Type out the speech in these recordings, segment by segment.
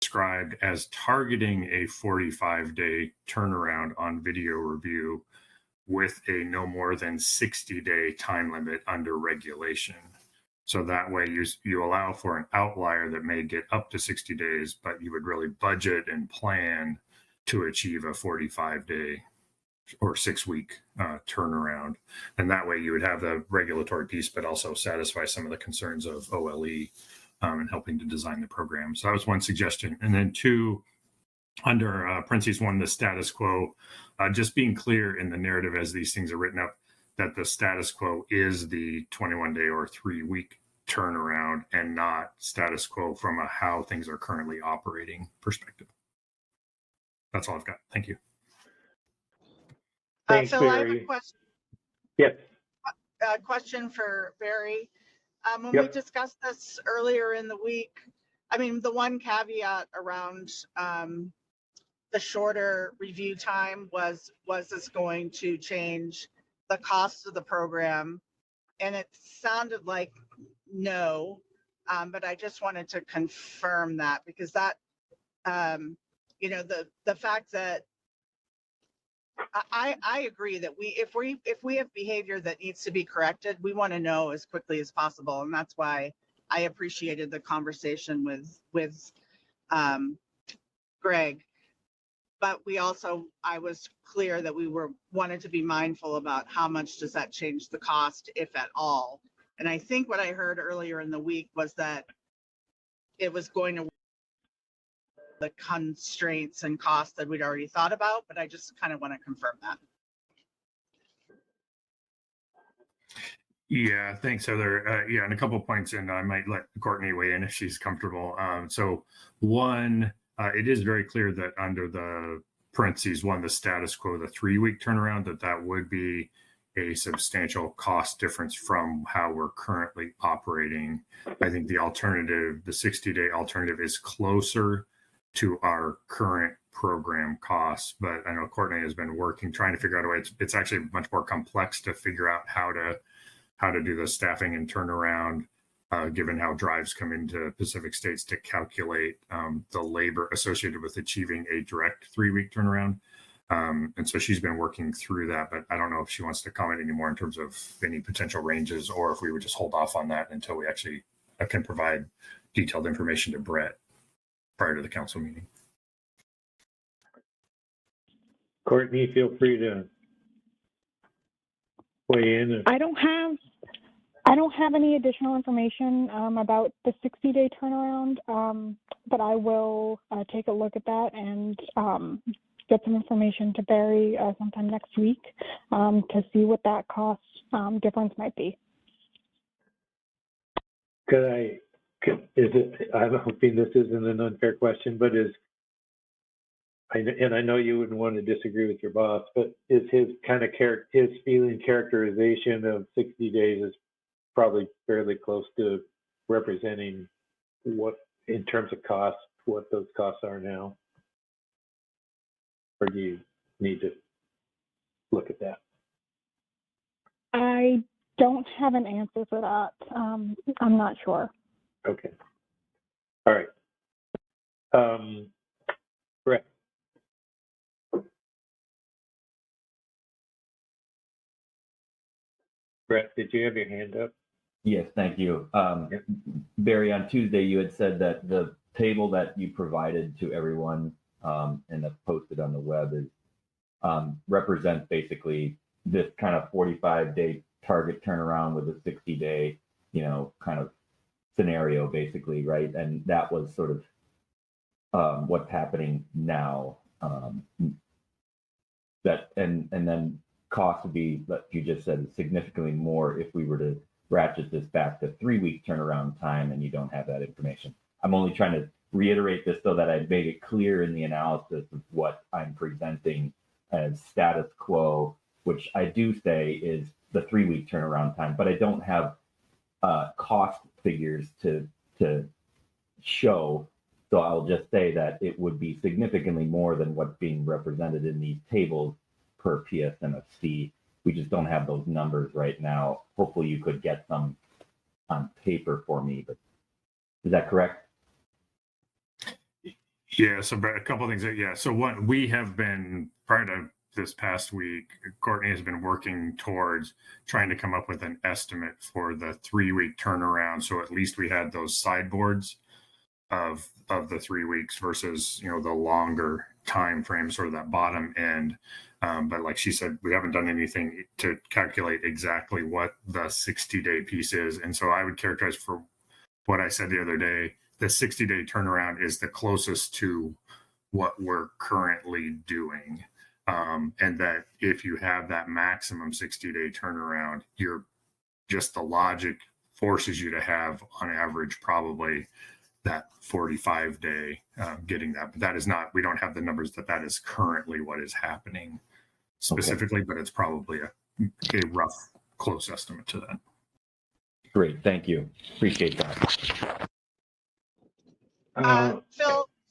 described as targeting a 45-day turnaround on video review with a no more than 60-day time limit under regulation. So that way you allow for an outlier that may get up to 60 days, but you would really budget and plan to achieve a 45-day or 6-week turnaround. And that way you would have the regulatory piece, but also satisfy some of the concerns of OLE and helping to design the program. So that was one suggestion. And then two, under parentheses 1, the status quo, just being clear in the narrative as these things are written up, that the status quo is the 21-day or 3-week turnaround and not status quo from a how things are currently operating perspective. That's all I've got. Thank you. Thanks, Phil, Barry. I have a question. Yes. A question for Barry. When Yep. we discussed this earlier in the week, I mean, the one caveat around the shorter review time was this going to change the cost of the program? And it sounded like no, but I just wanted to confirm that, because that, you know, the fact that I agree that if we have behavior that needs to be corrected, we want to know as quickly as possible, and that's why I appreciated the conversation with Greg. But I was clear that we wanted to be mindful about how much does that change the cost, if at all. And I think what I heard earlier in the week was that it was going to the constraints and costs that we'd already thought about, but I just kind of want to confirm that. Yeah, thanks, Heather. Yeah, and a couple of points, and I might let Courtney weigh in if she's comfortable. So one, it is very clear that under the parentheses 1, the status quo, the 3-week turnaround, that would be a substantial cost difference from how we're currently operating. I think the alternative, the 60-day alternative, is closer to our current program costs, but I know Courtney has been trying to figure out a way. It's actually much more complex to figure out how to do the staffing and turnaround, given how drives come into Pacific states, to calculate the labor associated with achieving a direct 3-week turnaround. And so she's been working through that, but I don't know if she wants to comment anymore in terms of any potential ranges, or if we would just hold off on that until we actually can provide detailed information to Brett prior to the council meeting. Courtney, feel free to weigh in. I don't have any additional information about the 60-day turnaround, but I will take a look at that and get some information to Barry sometime next week to see what that cost difference might be. I'm hoping this isn't an unfair question, but and I know you wouldn't want to disagree with your boss, but is his feeling characterization of 60 days is probably fairly close to representing what, in terms of cost, what those costs are now? Or do you need to look at that? I don't have an answer for that. I'm not sure. Okay. All right. Brett. Brett, did you have your hand up? Yes, thank you. Barry, on Tuesday, you had said that the table that you provided to everyone and that's posted on the web is represents basically this kind of 45-day target turnaround with a 60-day, kind of scenario, basically, right? And that was sort of what's happening now. And then cost would be, like you just said, significantly more if we were to ratchet this back to 3-week turnaround time, and you don't have that information. I'm only trying to reiterate this so that I made it clear in the analysis of what I'm presenting as status quo, which I do say is the 3-week turnaround time, but I don't have cost figures to show. So I'll just say that it would be significantly more than what's being represented in these tables per PSMFC. We just don't have those numbers right now. Hopefully you could get some on paper for me, but is that correct? Yeah, so a couple of things. Yeah, so what we have been prior to this past week, Courtney has been working towards trying to come up with an estimate for the 3-week turnaround. So at least we had those sideboards of the 3 weeks versus the longer time frame, sort of that bottom end. But like she said, we haven't done anything to calculate exactly what the 60-day piece is. And so I would characterize for what I said the other day, the 60-day turnaround is the closest to what we're currently doing. And that if you have that maximum 60-day turnaround, you're just the logic forces you to have on average probably that 45-day getting that. But that is not, we don't have the numbers that is currently what is happening specifically, but it's probably a rough close estimate to that. Great, thank you. Appreciate that.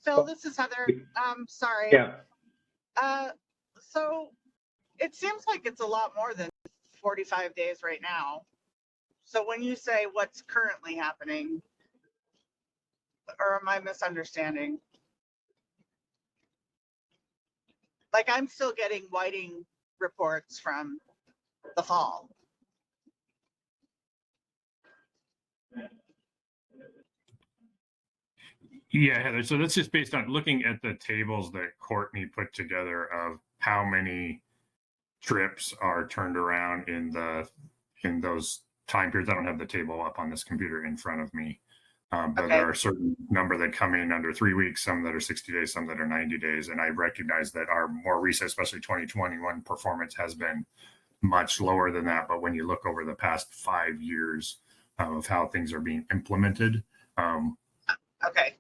Phil, this is Heather. Sorry. Yeah. So it seems like it's a lot more than 45 days right now. So when you say what's currently happening, or am I misunderstanding? Like I'm still getting whiting reports from the fall. Yeah, Heather. So that's just based on looking at the tables that Courtney put together of how many trips are turned around in those time periods. I don't have the table up on this computer in front of me, but there are a certain number that come in under 3 weeks, some that are 60 days, some that are 90 days. And I recognize that our more recent, especially 2021 performance has been much lower than that. But when you look over the past 5 years of how things are being implemented, okay.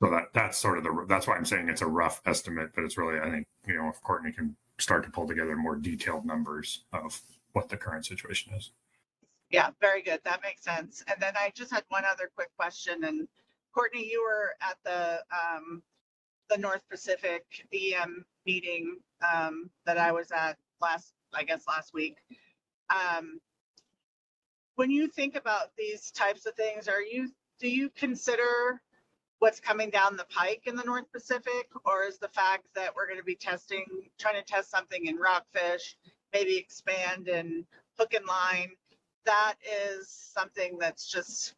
So that's sort of that's why I'm saying it's a rough estimate, but it's really, I think, if Courtney can start to pull together more detailed numbers of what the current situation is. Yeah, very good. That makes sense. And then I just had one other quick question. And Courtney, you were at the North Pacific EM meeting that I was at last week. When you think about these types of things, do you consider what's coming down the pike in the North Pacific, or is the fact that we're going to be trying to test something in rockfish, maybe expand in hook and line, that is something that's just,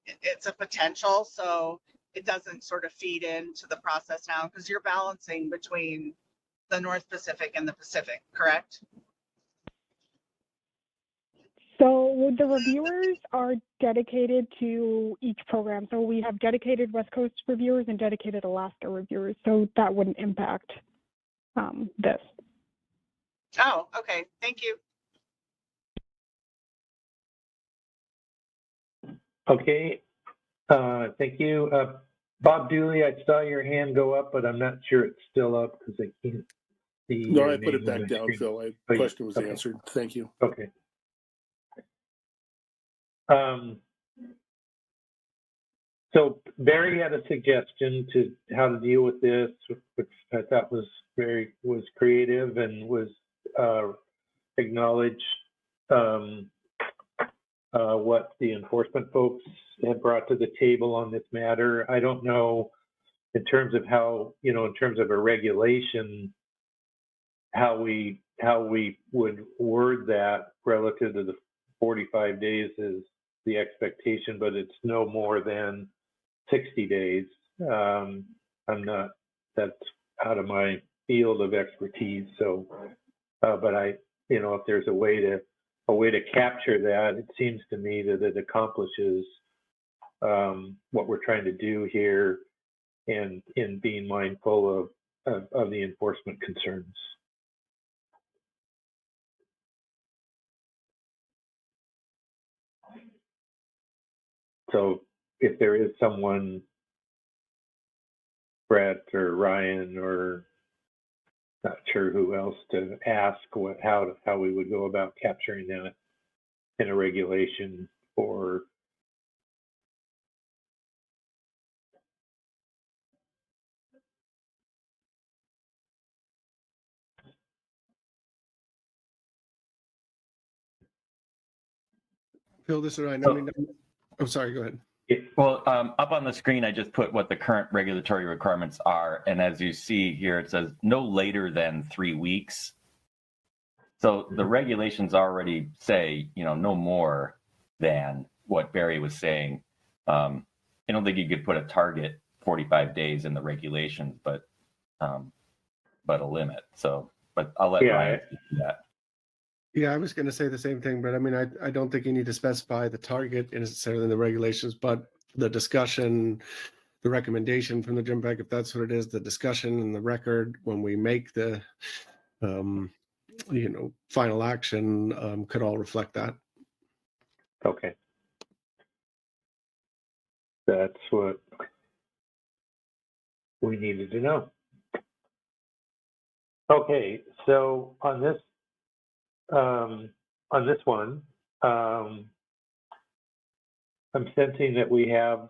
it's a potential, so it doesn't sort of feed into the process now, because you're balancing between the North Pacific and the Pacific, correct? So the reviewers are dedicated to each program. So we have dedicated West Coast reviewers and dedicated Alaska reviewers. So that wouldn't impact this. Oh, okay. Thank you. Okay. Thank you. Bob Dooley, I saw your hand go up, but I'm not sure it's still up because I can't see. No, I put it back down, Phil. My question was okay. answered. Thank you. Okay. So Barry had a suggestion to how to deal with this, which I thought was creative and was acknowledged what the enforcement folks had brought to the table on this matter. I don't know in terms of how, in terms of a regulation, how we would word that relative to the 45 days is the expectation, but it's no more than 60 days. That's out of my field of expertise. So, but if there's a way to capture that, it seems to me that it accomplishes what we're trying to do here, and in being mindful of the enforcement concerns. So if there is someone, Brett or Ryan, or not sure who else to ask how we would go about capturing that in a regulation for Phil, this is Ryan. I'm sorry, go ahead. Well, up on the screen, I just put what the current regulatory requirements are. And as you see here, it says no later than 3 weeks. So the regulations already say, no more than what Barry was saying. I don't think you could put a target 45 days in the regulations, but a limit. So, but I'll let Ryan speak to that. Yeah, I was going to say the same thing, but I mean, I don't think you need to specify the target necessarily in the regulations, but the discussion, the recommendation from the GEMPAC, if that's what it is, the discussion and the record when we make the, final action could all reflect that. Okay. That's what we needed to know. Okay, so on this one, I'm sensing that we have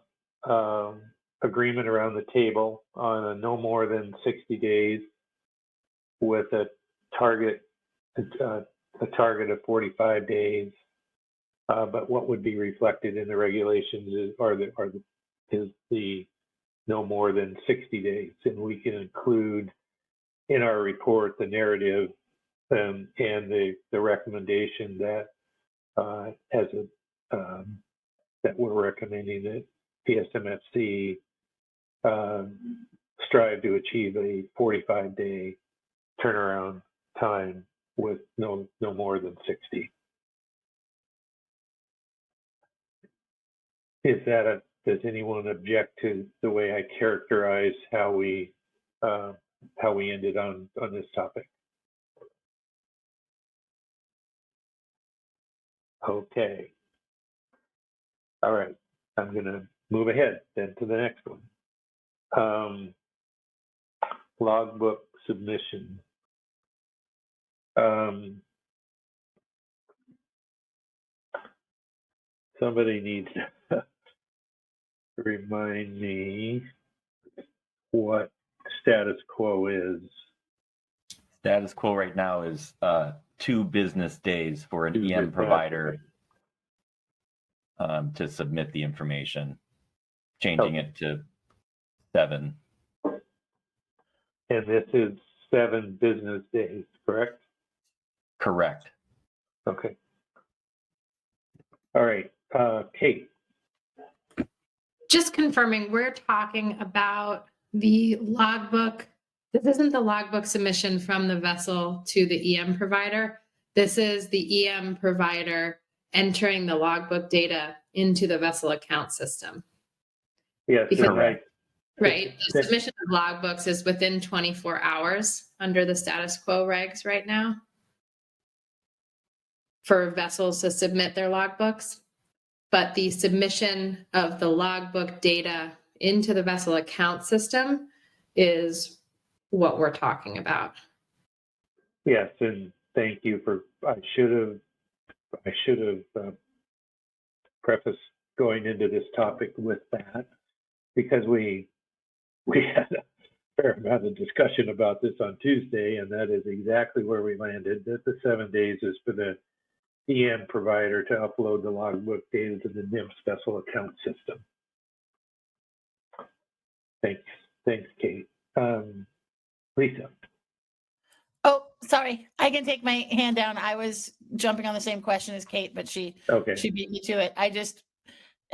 agreement around the table on a no more than 60 days with a target of 45 days. But what would be reflected in the regulations is the no more than 60 days, and we can include in our report the narrative and the recommendation that that we're recommending that PSMFC strive to achieve a 45-day turnaround time with no more than 60. Does anyone object to the way I characterize how we ended on this topic? Okay. All right. I'm going to move ahead then to the next one. Logbook submission. Somebody needs to remind me what status quo is. Status quo right now is 2 business days for an EM provider to submit the information, changing it to 7. And this is 7 business days, correct? Correct. Okay. All right, Kate. Just confirming, we're talking about the logbook. This isn't the logbook submission from the vessel to the EM provider. This is the EM provider entering the logbook data into the vessel account system. Yes, right. Right. The submission of logbooks is within 24 hours under the status quo regs right now for vessels to submit their logbooks. But the submission of the logbook data into the vessel account system is what we're talking about. Yes, and thank you for. I should have prefaced going into this topic with that, because we had a fair amount of discussion about this on Tuesday, and that is exactly where we landed. That the 7 days is for the EM provider to upload the logbook data to the NIMS vessel account system. Thanks, Kate. Lisa. Oh, sorry. I can take my hand down. I was jumping on the same question as Kate, but she beat me to it. I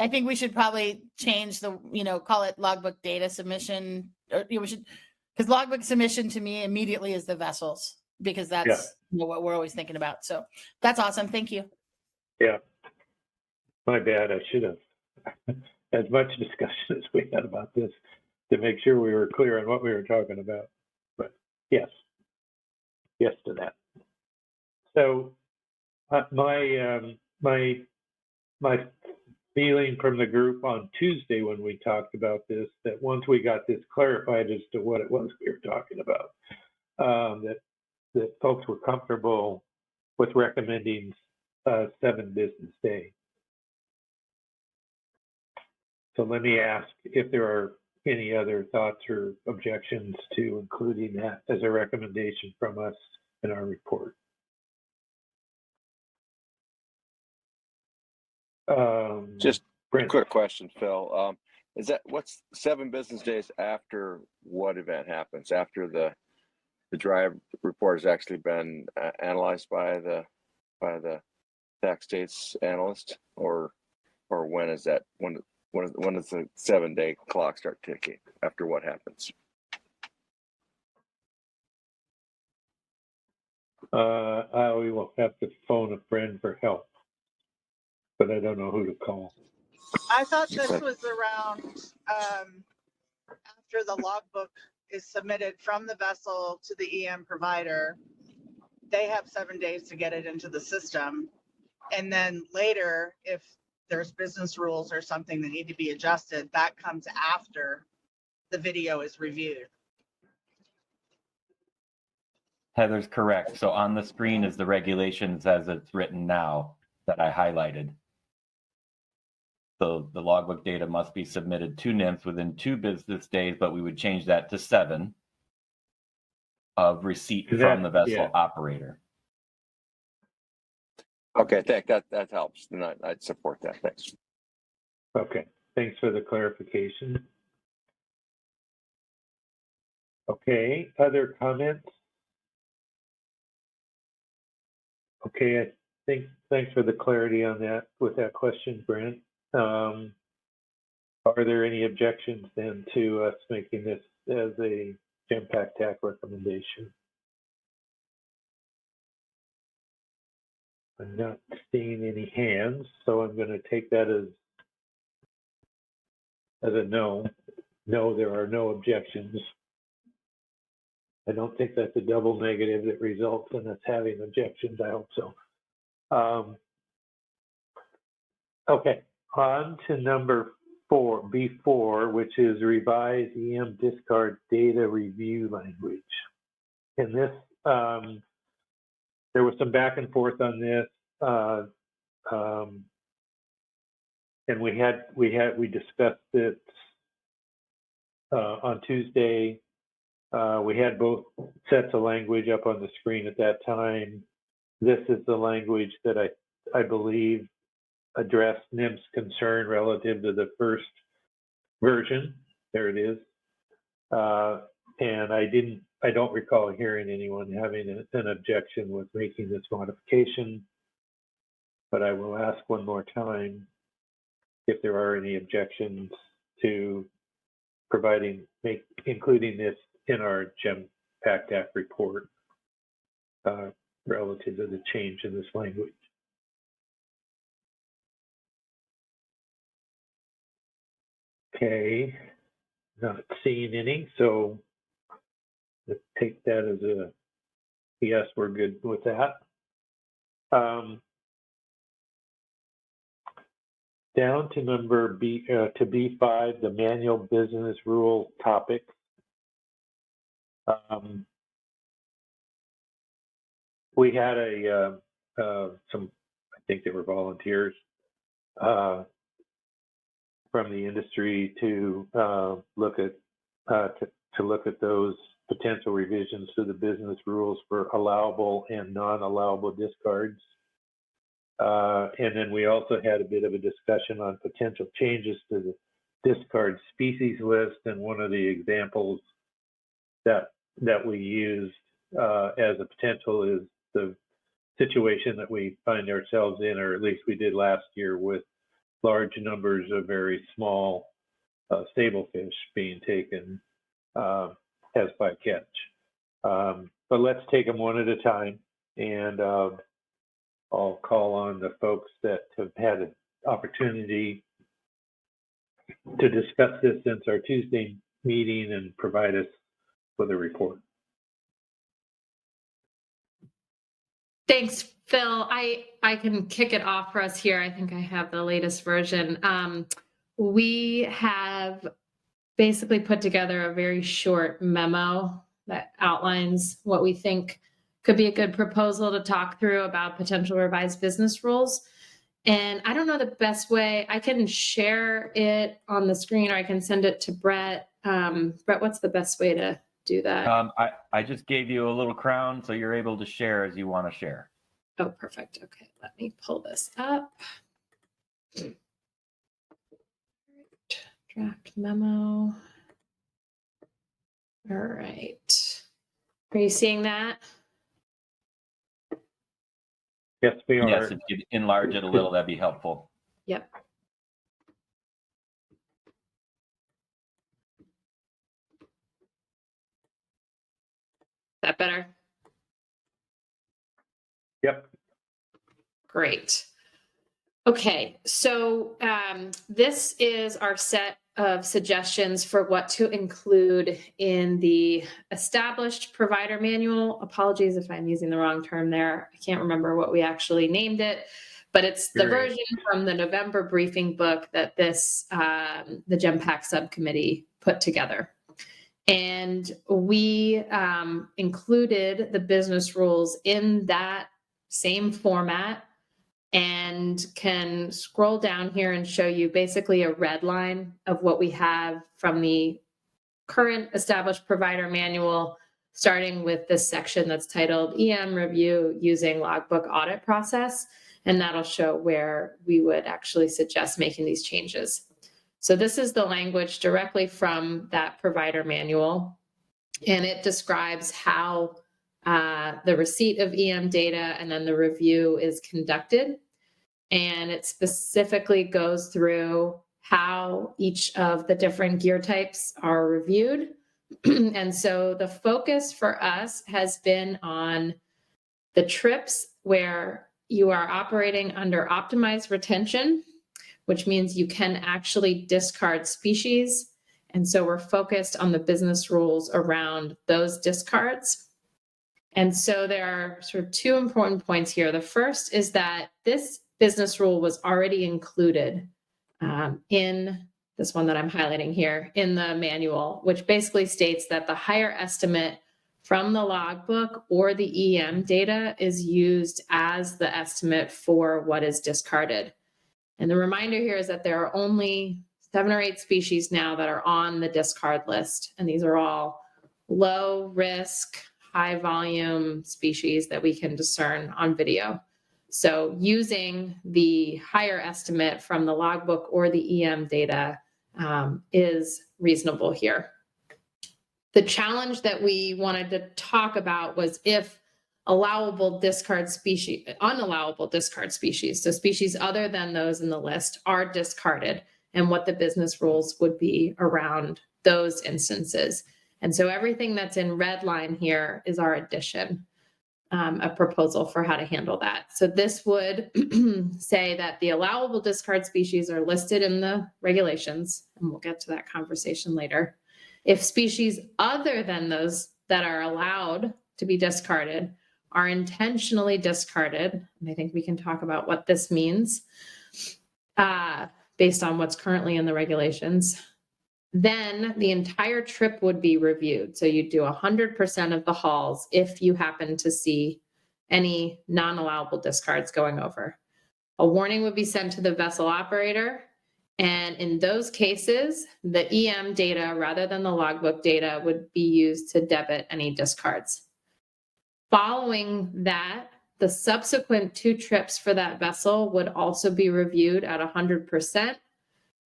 think we should probably change call it logbook data submission. Or we should, because logbook submission to me immediately is the vessels, because that's what we're always thinking about. So that's awesome. Thank you. Yeah. My bad. I should have as much discussion as we had about this to make sure we were clear on what we were talking about. But yes to that. So my feeling from the group on Tuesday when we talked about this, that once we got this clarified as to what it was we were talking about, that folks were comfortable with recommending 7 business days. So let me ask if there are any other thoughts or objections to including that as a recommendation from us in our report. Brent. Quick question, Phil. Is that what's 7 business days after what event happens? After the drive report has actually been analyzed by the tax states analyst, or when is that? When does the 7-day clock start ticking? After what happens? We will have to phone a friend for help, but I don't know who to call. I thought this was around after the logbook is submitted from the vessel to the EM provider. They have 7 days to get it into the system. And then later, if there's business rules or something that need to be adjusted, that comes after the video is reviewed. Heather's correct. So on the screen is the regulations as it's written now that I highlighted. So the logbook data must be submitted to NIMS within 2 business days, but we would change that to 7 of receipt from the vessel operator. Okay, that helps. Then I'd support that. Thanks. Okay, thanks for the clarification. Okay, other comments? Okay, I think thanks for the clarity on that with that question, Brent. Are there any objections then to us making this as a GEMPAC TAC recommendation? I'm not seeing any hands, so I'm going to take that as a no. No, there are no objections. I don't think that's a double negative that results in us having objections. I hope so. Okay, on to number 4, B4, which is revised EM discard data review language. And this, there was some back and forth on this, and we discussed it on Tuesday. We had both sets of language up on the screen at that time. This is the language that I believe addressed NIM's concern relative to the first version. There it is. And I don't recall hearing anyone having an objection with making this modification, but I will ask one more time if there are any objections to including this in our GEMPAC TAC report relative to the change in this language. Okay, not seeing any, so let's take that as a yes, we're good with that. Down to number B5, the manual business rule topic. We had some, I think they were volunteers from the industry to look at those potential revisions to the business rules for allowable and non-allowable discards. And then we also had a bit of a discussion on potential changes to the discard species list. And one of the examples that we used as a potential is the situation that we find ourselves in, or at least we did last year, with large numbers of very small stablefish being taken as bycatch. But let's take them one at a time, and I'll call on the folks that have had an opportunity to discuss this since our Tuesday meeting and provide us with a report. Thanks, Phil. I can kick it off for us here. I think I have the latest version. We have basically put together a very short memo that outlines what we think could be a good proposal to talk through about potential revised business rules. And I don't know the best way. I can share it on the screen, or I can send it to Brett. Brett, what's the best way to do that? I just gave you a little crown, so you're able to share as you want to share. Oh, perfect. Okay, let me pull this up. Draft memo. All right. Are you seeing that? Yes, we are. Yes, if you could enlarge it a little, that'd be helpful. Yep. That better? Yep. Great. Okay, so this is our set of suggestions for what to include in the established provider manual. Apologies if I'm using the wrong term there. I can't remember what we actually named it, but it's the version from the November briefing book that this the GEMPAC subcommittee put together. And we included the business rules in that same format, and can scroll down here and show you basically a red line of what we have from the current established provider manual, starting with this section that's titled EM Review Using Logbook Audit Process. And that'll show where we would actually suggest making these changes. So this is the language directly from that provider manual, and it describes how the receipt of EM data and then the review is conducted. And it specifically goes through how each of the different gear types are reviewed. And so the focus for us has been on the trips where you are operating under optimized retention, which means you can actually discard species. And so we're focused on the business rules around those discards. And so there are sort of two important points here. The first is that this business rule was already included in this one that I'm highlighting here in the manual, which basically states that the higher estimate from the logbook or the EM data is used as the estimate for what is discarded. And the reminder here is that there are only 7 or 8 species now that are on the discard list. And these are all low risk, high volume species that we can discern on video. So using the higher estimate from the logbook or the EM data is reasonable here. The challenge that we wanted to talk about was if unallowable discard species, so species other than those in the list, are discarded, and what the business rules would be around those instances. And so everything that's in red line here is our addition, a proposal for how to handle that. So this would say that the allowable discard species are listed in the regulations, and we'll get to that conversation later. If species other than those that are allowed to be discarded are intentionally discarded, and I think we can talk about what this means based on what's currently in the regulations, then the entire trip would be reviewed. So you do 100% of the hauls if you happen to see any non-allowable discards going over. A warning would be sent to the vessel operator. And in those cases, the EM data rather than the logbook data would be used to debit any discards. Following that, the subsequent 2 trips for that vessel would also be reviewed at 100%.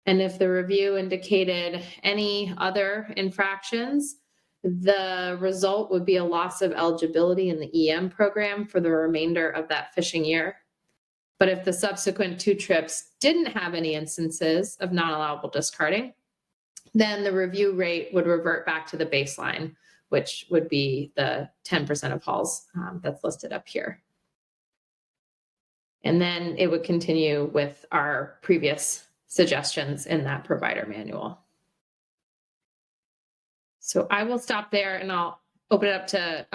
And if the review indicated any other infractions, the result would be a loss of eligibility in the EM program for the remainder of that fishing year. But if the subsequent 2 trips didn't have any instances of non-allowable discarding, then the review rate would revert back to the baseline, which would be the 10% of hauls that's listed up here. And then it would continue with our previous suggestions in that provider manual. So I will stop there and I'll open it up to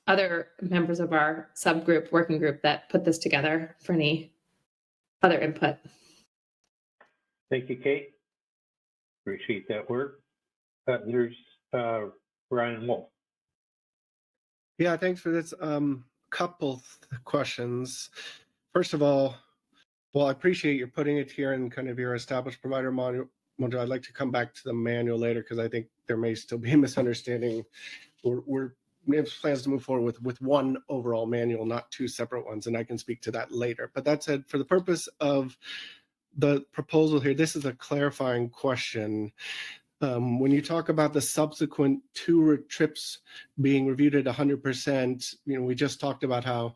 other members of our subgroup, working group that put this together for any other input. Thank you, Kate. Appreciate that work. There's Ryan Wolf. Yeah, thanks for this. Couple questions. First of all, well, I appreciate you putting it here in kind of your established provider module. I'd like to come back to the manual later because I think there may still be a misunderstanding. We have plans to move forward with one overall manual, not 2 separate ones, and I can speak to that later. But that said, for the purpose of the proposal here, this is a clarifying question. When you talk about the subsequent 2 trips being reviewed at 100%, we just talked about how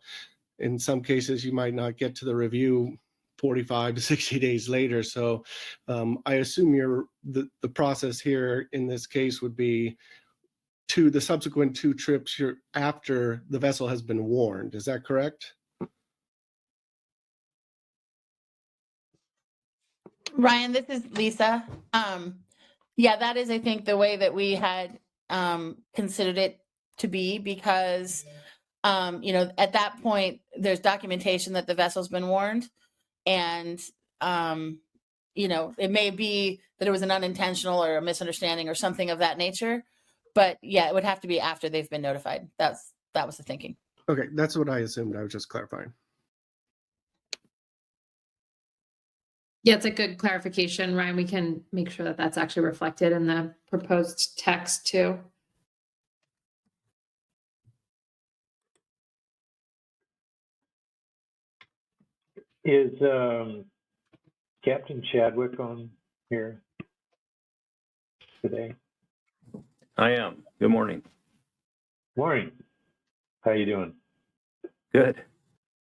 in some cases you might not get to the review 45 to 60 days later. So I assume the process here in this case would be the subsequent 2 trips after the vessel has been warned. Is that correct? Ryan, this is Lisa. Yeah, that is, I think, the way that we had considered it to be, because at that point, there's documentation that the vessel's been warned, and it may be that it was an unintentional or a misunderstanding or something of that nature. But yeah, it would have to be after they've been notified. That was the thinking. Okay, that's what I assumed. I was just clarifying. Yeah, it's a good clarification, Ryan. We can make sure that that's actually reflected in the proposed text too. Is Captain Chadwick on here today? I am. Good morning. Morning. How you doing? Good.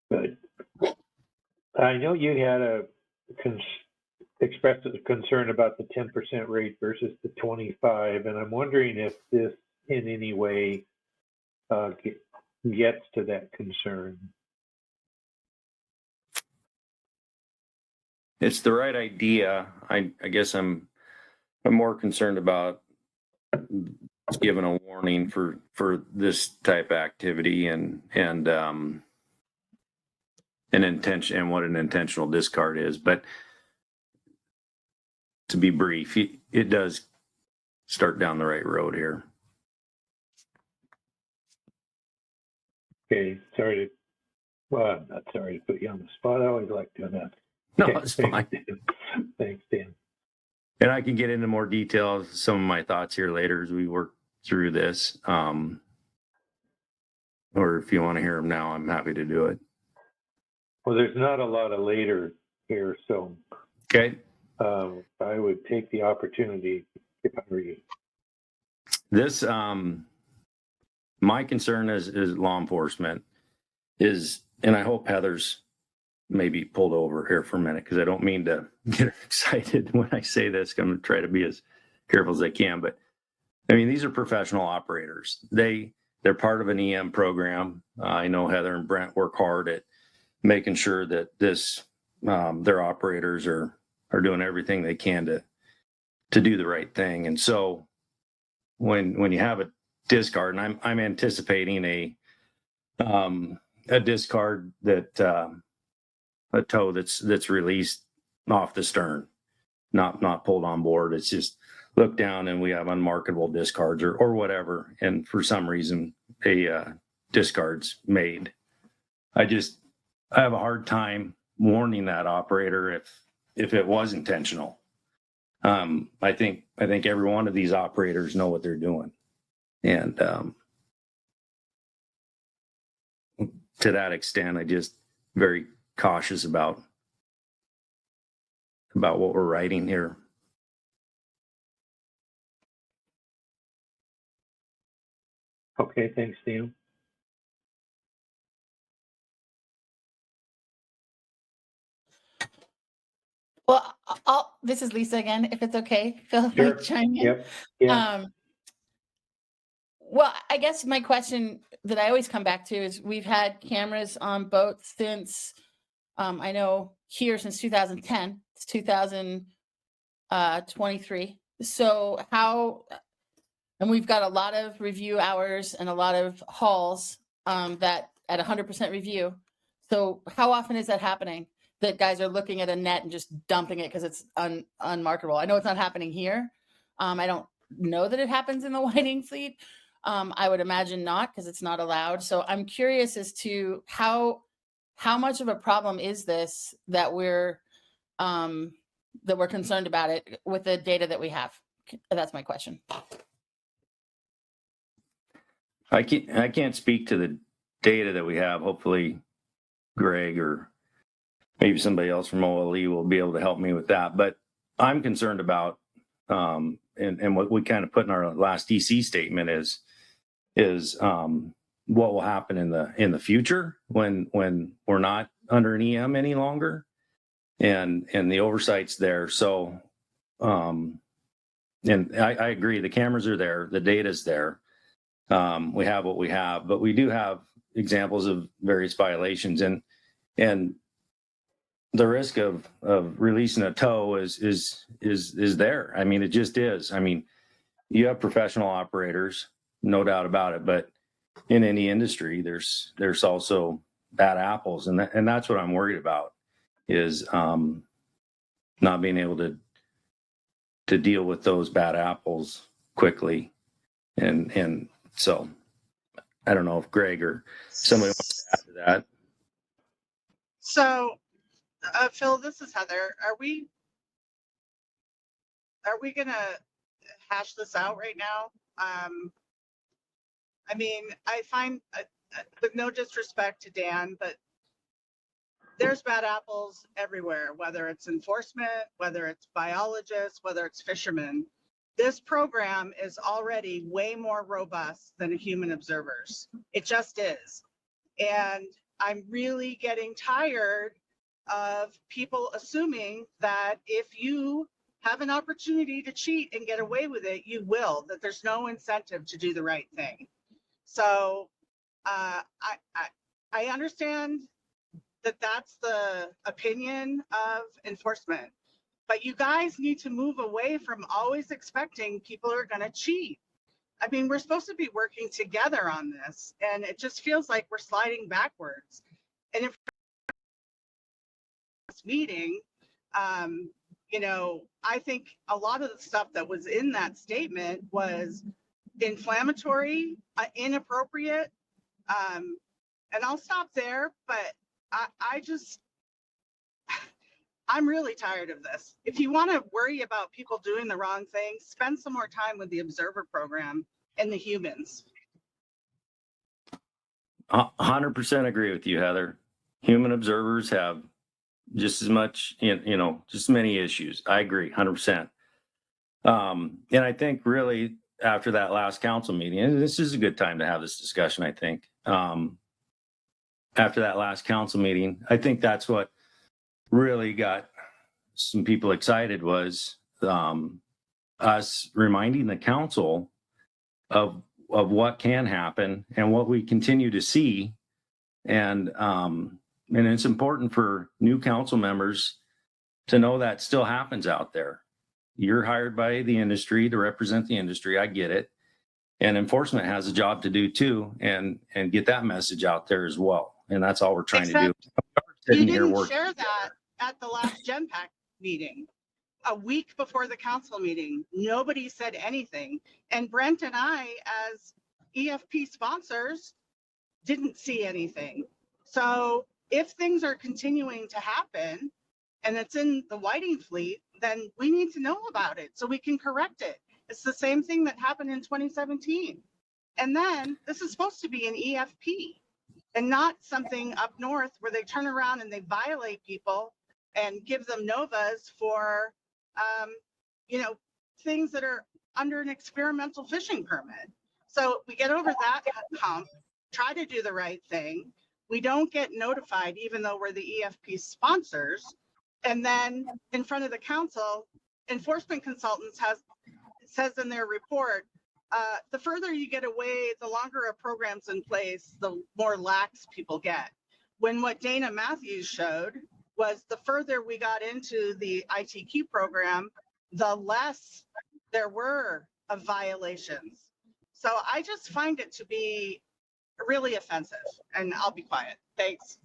Good. I know you had expressed a concern about the 10% rate versus the 25, and I'm wondering if this in any way gets to that concern. It's the right idea. I guess I'm more concerned about giving a warning for this type of activity and an intention and what an intentional discard is. But to be brief, it does start down the right road here. Okay, I'm not sorry to put you on the spot. I always like doing that. No, Okay, it's fine. Thanks, Dan. And I can get into more detail, some of my thoughts here later as we work through this. Or if you want to hear them now, I'm happy to do it. Well, there's not a lot of later here, so Okay. I would take the opportunity if I were you. This, my concern is law enforcement is, and I hope Heather's maybe pulled over here for a minute, because I don't mean to get excited when I say this. I'm going to try to be as careful as I can, but I mean, these are professional operators. They're part of an EM program. I know Heather and Brent work hard at making sure that their operators are doing everything they can to do the right thing. And so when you have a discard, and I'm anticipating a discard that a tow that's released off the stern, not pulled on board. It's just look down and we have unmarketable discards or whatever, and for some reason a discard's made. I have a hard time warning that operator if it was intentional. I think every one of these operators know what they're doing, and to that extent, I just very cautious about what we're writing here. Okay, thanks, Dan. Well, this is Lisa again, if it's okay. Feel free to chime in. Yep. Yeah. Well, I guess my question that I always come back to is we've had cameras on boats since, I know here since 2010, it's 2023. So and we've got a lot of review hours and a lot of hauls that at 100% review. So how often is that happening? That guys are looking at a net and just dumping it because it's unmarketable. I know it's not happening here. I don't know that it happens in the whiting fleet. I would imagine not, because it's not allowed. So I'm curious as to how much of a problem is this that we're concerned about it with the data that we have. That's my question. I can't speak to the data that we have. Hopefully Greg or maybe somebody else from OLE will be able to help me with that. But I'm concerned about, and what we kind of put in our last DC statement is what will happen in the future when we're not under an EM any longer, and the oversight's there. So, and I agree, the cameras are there, the data's there. We have what we have, but we do have examples of various violations, and the risk of releasing a tow is there. I mean, it just is. I mean, you have professional operators, no doubt about it, but in any industry, there's also bad apples, and that's what I'm worried about, is not being able to deal with those bad apples quickly, and so I don't know if Greg or somebody wants to add to that. So, Phil, this is Heather. Are we gonna hash this out right now? I mean, I find, with no disrespect to Dan, but there's bad apples everywhere, whether it's enforcement, whether it's biologists, whether it's fishermen. This program is already way more robust than human observers. It just is. And I'm really getting tired of people assuming that if you have an opportunity to cheat and get away with it, you will, that there's no incentive to do the right thing. So I understand that that's the opinion of enforcement, but you guys need to move away from always expecting people are going to cheat. I mean, we're supposed to be working together on this, and it just feels like we're sliding backwards. And if this meeting, you know, I think a lot of the stuff that was in that statement was inflammatory, inappropriate, and I'll stop there, but I'm really tired of this. If you want to worry about people doing the wrong thing, spend some more time with the observer program and the humans. 100% agree with you, Heather. Human observers have just as much, you know, just many issues. I agree, 100%. And I think really after that last council meeting, and this is a good time to have this discussion, I think. After that last council meeting, I think that's what really got some people excited, was us reminding the council of what can happen and what we continue to see. And it's important for new council members to know that still happens out there. You're hired by the industry to represent the industry. I get it. And enforcement has a job to do too, and get that message out there as well. And that's all we're trying to do. You didn't share that at the last GEMPAC meeting, a week before the council meeting. Nobody said anything. And Brent and I, as EFP sponsors, didn't see anything. So if things are continuing to happen and it's in the whiting fleet, then we need to know about it so we can correct it. It's the same thing that happened in 2017. And then this is supposed to be an EFP and not something up north where they turn around and they violate people and give them novas for, you know, things that are under an experimental fishing permit. So we get over that hump, try to do the right thing. We don't get notified, even though we're the EFP sponsors. And then in front of the council, enforcement consultants says in their report, the further you get away, the longer a program's in place, the more lax people get. When what Dana Matthews showed was the further we got into the ITQ program, the less there were of violations. So I just find it to be really offensive, and I'll be quiet. Thanks.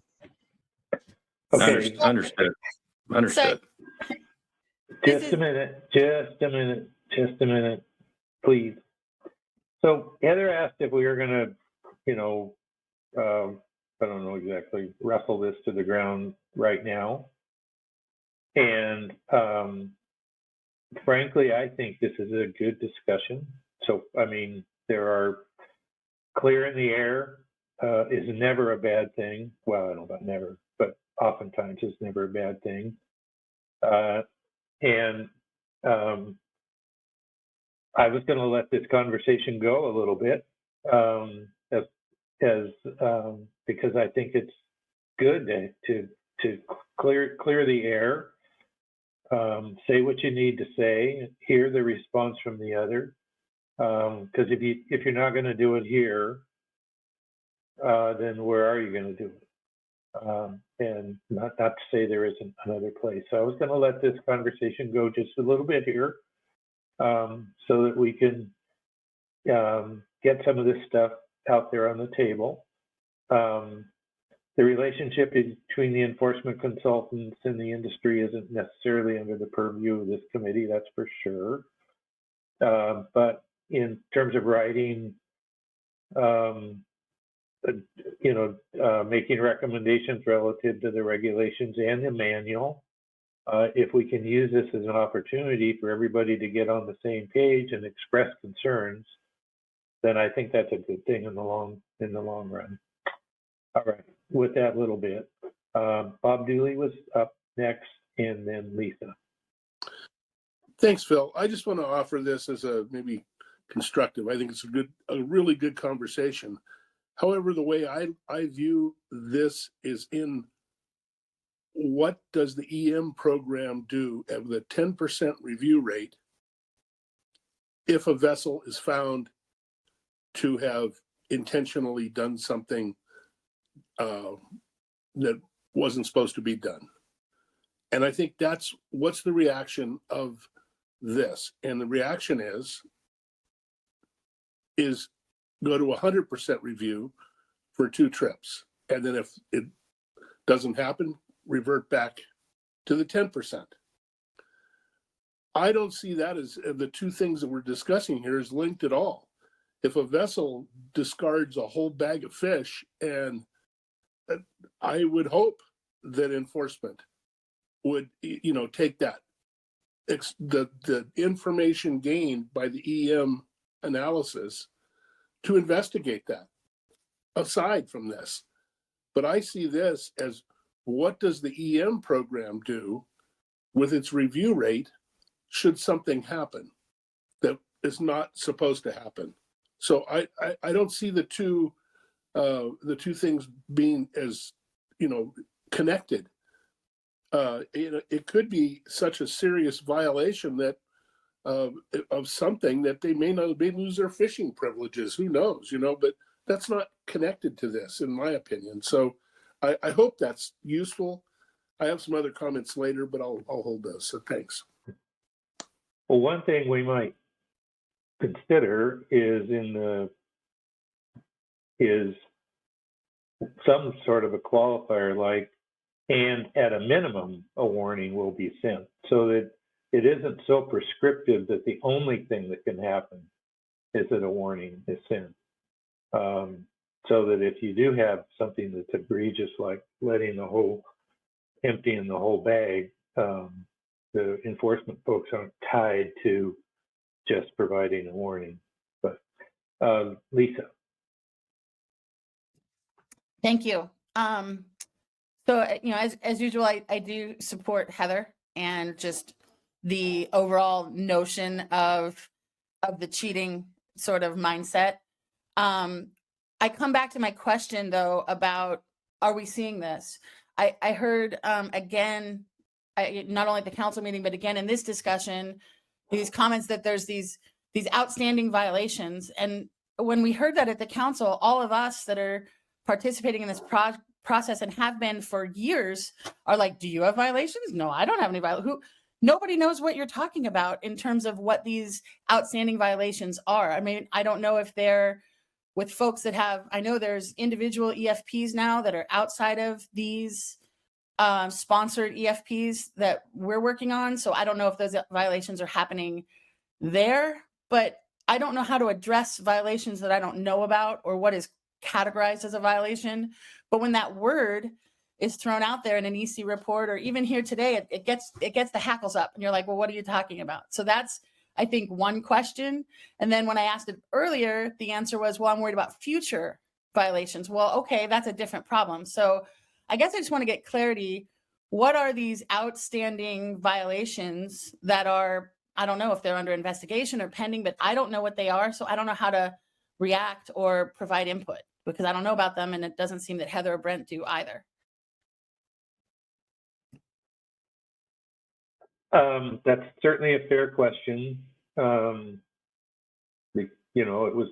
Okay. Understood. Just a minute, please. So Heather asked if we were going to, you know, I don't know exactly, wrestle this to the ground right now. And frankly, I think this is a good discussion. So, I mean, there are clear in the air is never a bad thing. Well, I don't know about never, but oftentimes is never a bad thing. I was going to let this conversation go a little bit, because I think it's good to clear the air, say what you need to say, hear the response from the other. Because if you're not going to do it here, then where are you going to do it? And not to say there isn't another place. So I was going to let this conversation go just a little bit here, so that we can get some of this stuff out there on the table. The relationship between the enforcement consultants and the industry isn't necessarily under the purview of this committee, that's for sure. But in terms of writing, making recommendations relative to the regulations and the manual, if we can use this as an opportunity for everybody to get on the same page and express concerns, then I think that's a good thing in the long run. All right, with that little bit, Bob Dooley was up next, and then Lisa. Thanks, Phil. I just want to offer this as a maybe constructive. I think it's a really good conversation. However, the way I view this is in what does the EM program do at the 10% review rate if a vessel is found to have intentionally done something that wasn't supposed to be done? And I think that's what's the reaction of this. And the reaction is go to 100% review for 2 trips. And then if it doesn't happen, revert back to the 10%. I don't see that as the two things that we're discussing here is linked at all. If a vessel discards a whole bag of fish, and I would hope that enforcement would, take that, the information gained by the EM analysis to investigate that aside from this. But I see this as, what does the EM program do with its review rate should something happen that is not supposed to happen? So I don't see the two things being as connected. It could be such a serious violation that of something that they may lose their fishing privileges. Who knows? But that's not connected to this, in my opinion. So I hope that's useful. I have some other comments later, but I'll hold those. So thanks. Well, one thing we might consider is some sort of a qualifier, like, and at a minimum, a warning will be sent, so that it isn't so prescriptive that the only thing that can happen is that a warning is sent. So that if you do have something that's egregious, like emptying the whole bag, the enforcement folks aren't tied to just providing a warning. But Lisa. Thank you. So, as usual, I do support Heather and just the overall notion of the cheating sort of mindset. I come back to my question, though, about, are we seeing this? I heard again, not only at the council meeting, but again in this discussion, these comments that there's these outstanding violations. And when we heard that at the council, all of us that are participating in this process and have been for years are like, do you have violations? No, I don't have any violations. Nobody knows what you're talking about in terms of what these outstanding violations are. I mean, I don't know if they're with folks that have, I know there's individual EFPs now that are outside of these sponsored EFPs that we're working on. So I don't know if those violations are happening there, but I don't know how to address violations that I don't know about or what is categorized as a violation. But when that word is thrown out there in an EC report, or even here today, it gets the hackles up, and you're like, well, what are you talking about? So that's, I think, one question. And then when I asked it earlier, the answer was, well, I'm worried about future violations. Well, okay, that's a different problem. So I guess I just want to get clarity. What are these outstanding violations that are, I don't know if they're under investigation or pending, but I don't know what they are. So I don't know how to react or provide input because I don't know about them. And it doesn't seem that Heather or Brent do either. That's certainly a fair question. You know, it was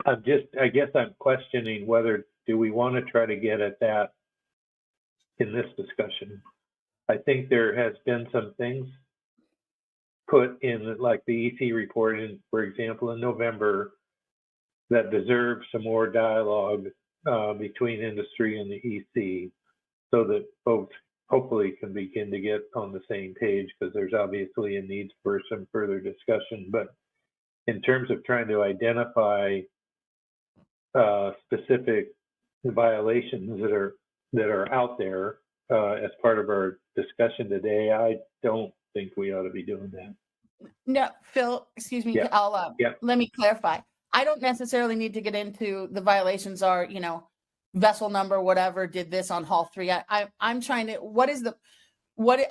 I guess I'm questioning whether do we want to try to get at that in this discussion. I think there has been some things put in, like the EC report, for example, in November, that deserve some more dialogue between industry and the EC, so that folks hopefully can begin to get on the same page, because there's obviously a need for some further discussion. But in terms of trying to identify specific violations that are out there as part of our discussion today, I don't think we ought to be doing that. No, Phil, excuse me. Yeah. Let me clarify. I don't necessarily need to get into the violations are, you know, vessel number, whatever, did this on hull 3. I'm trying to,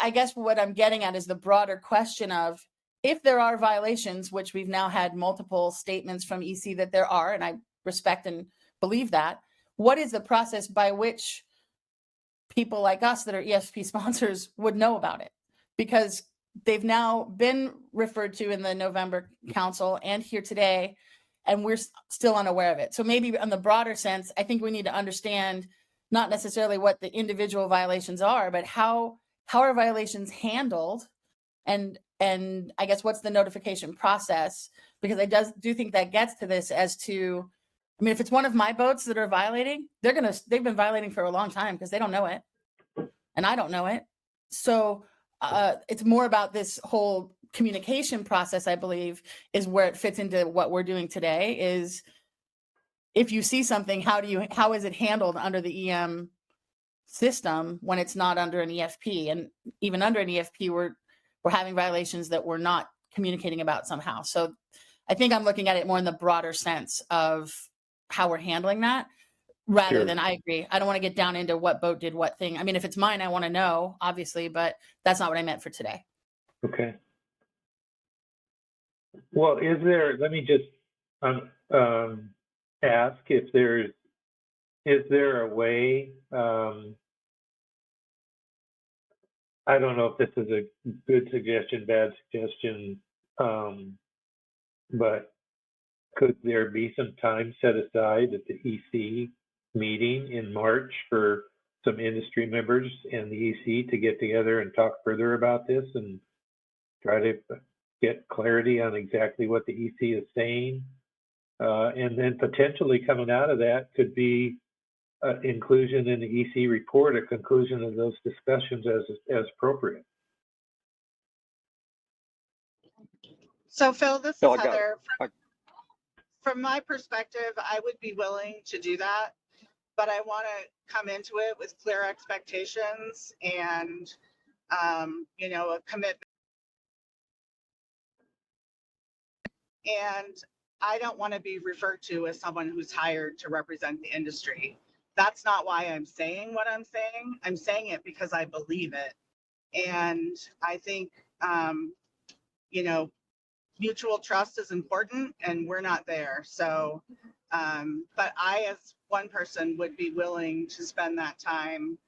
I guess what I'm getting at is the broader question of, if there are violations, which we've now had multiple statements from EC that there are, and I respect and believe that, what is the process by which people like us that are ESP sponsors would know about it? Because they've now been referred to in the November council and here today, and we're still unaware of it. So maybe on the broader sense, I think we need to understand not necessarily what the individual violations are, but how are violations handled, and I guess what's the notification process? Because I do think that gets to this as to, I mean, if it's one of my boats that are violating, they've been violating for a long time because they don't know it, and I don't know it. So it's more about this whole communication process, I believe, is where it fits into what we're doing today. Is if you see something, how is it handled under the EM system when it's not under an EFP? And even under an EFP, we're having violations that we're not communicating about somehow. So I think I'm looking at it more in the broader sense of how we're handling that, rather than, I agree, I don't want to get down into what boat did what thing. I mean, if it's mine, I want to know, obviously, but that's not what I meant for today. Okay. Well, let me just ask if is there a way, I don't know if this is a good suggestion, bad suggestion, but could there be some time set aside at the EC meeting in March for some industry members and the EC to get together and talk further about this and try to get clarity on exactly what the EC is saying? And then potentially coming out of that could be inclusion in the EC report, a conclusion of those discussions as appropriate. So Phil, this is Heather. From my perspective, I would be willing to do that, but I want to come into it with clear expectations and, you know, a commitment. And I don't want to be referred to as someone who's hired to represent the industry. That's not why I'm saying what I'm saying. I'm saying it because I believe it. And I think, you know, mutual trust is important, and we're not there. So, but I, as one person, would be willing to spend that time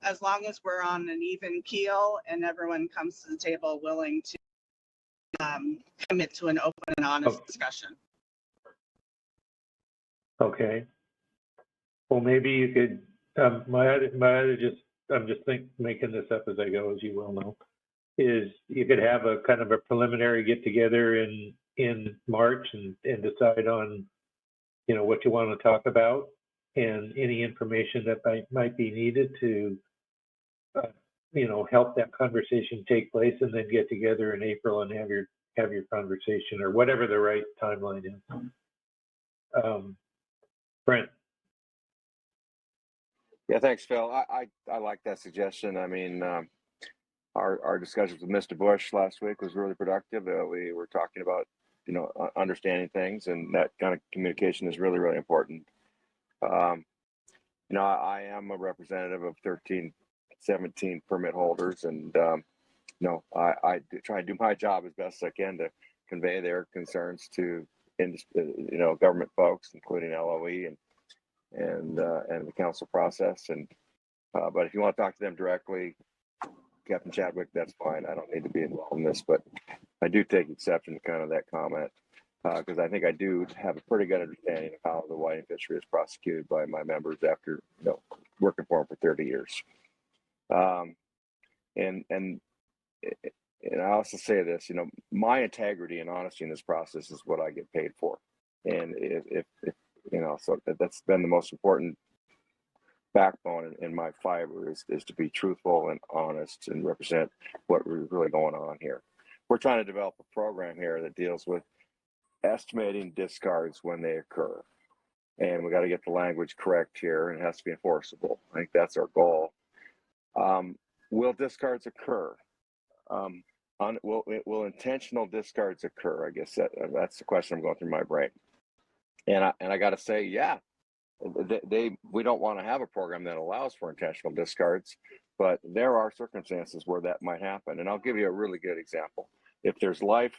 as long as we're on an even keel and everyone comes to the table willing to commit to an open and honest discussion. Okay. Well, maybe you could, I'm just making this up as I go, as you well know, is you could have a kind of a preliminary get together in March and decide on, you know, what you want to talk about and any information that might be needed to, you know, help that conversation take place, and then get together in April and have your conversation, or whatever the right timeline is. Brent. Yeah, thanks, Phil. I like that suggestion. I mean, our discussions with Mr. Bush last week was really productive. We were talking about, you know, understanding things, and that kind of communication is really, really important. You know, I am a representative of 13, 17 permit holders, and you know, I try and do my job as best as I can to convey their concerns to you know, government folks, including LOE and the council process. And but if you want to talk to them directly, Captain Chadwick, that's fine. I don't need to be involved in this, but I do take exception to kind of that comment, because I think I do have a pretty good understanding of how the whiting fishery is prosecuted by my members after, you know, working for them for 30 years. And I also say this, you know, my integrity and honesty in this process is what I get paid for. And if you know, so that's been the most important backbone in my fiber is to be truthful and honest and represent what is really going on here. We're trying to develop a program here that deals with estimating discards when they occur. And we got to get the language correct here, and it has to be enforceable. I think that's our goal. Will discards occur? Will intentional discards occur? I guess that's the question I'm going through my brain. And I got to say, yeah, we don't want to have a program that allows for intentional discards, but there are circumstances where that might happen. And I'll give you a really good example. If there's life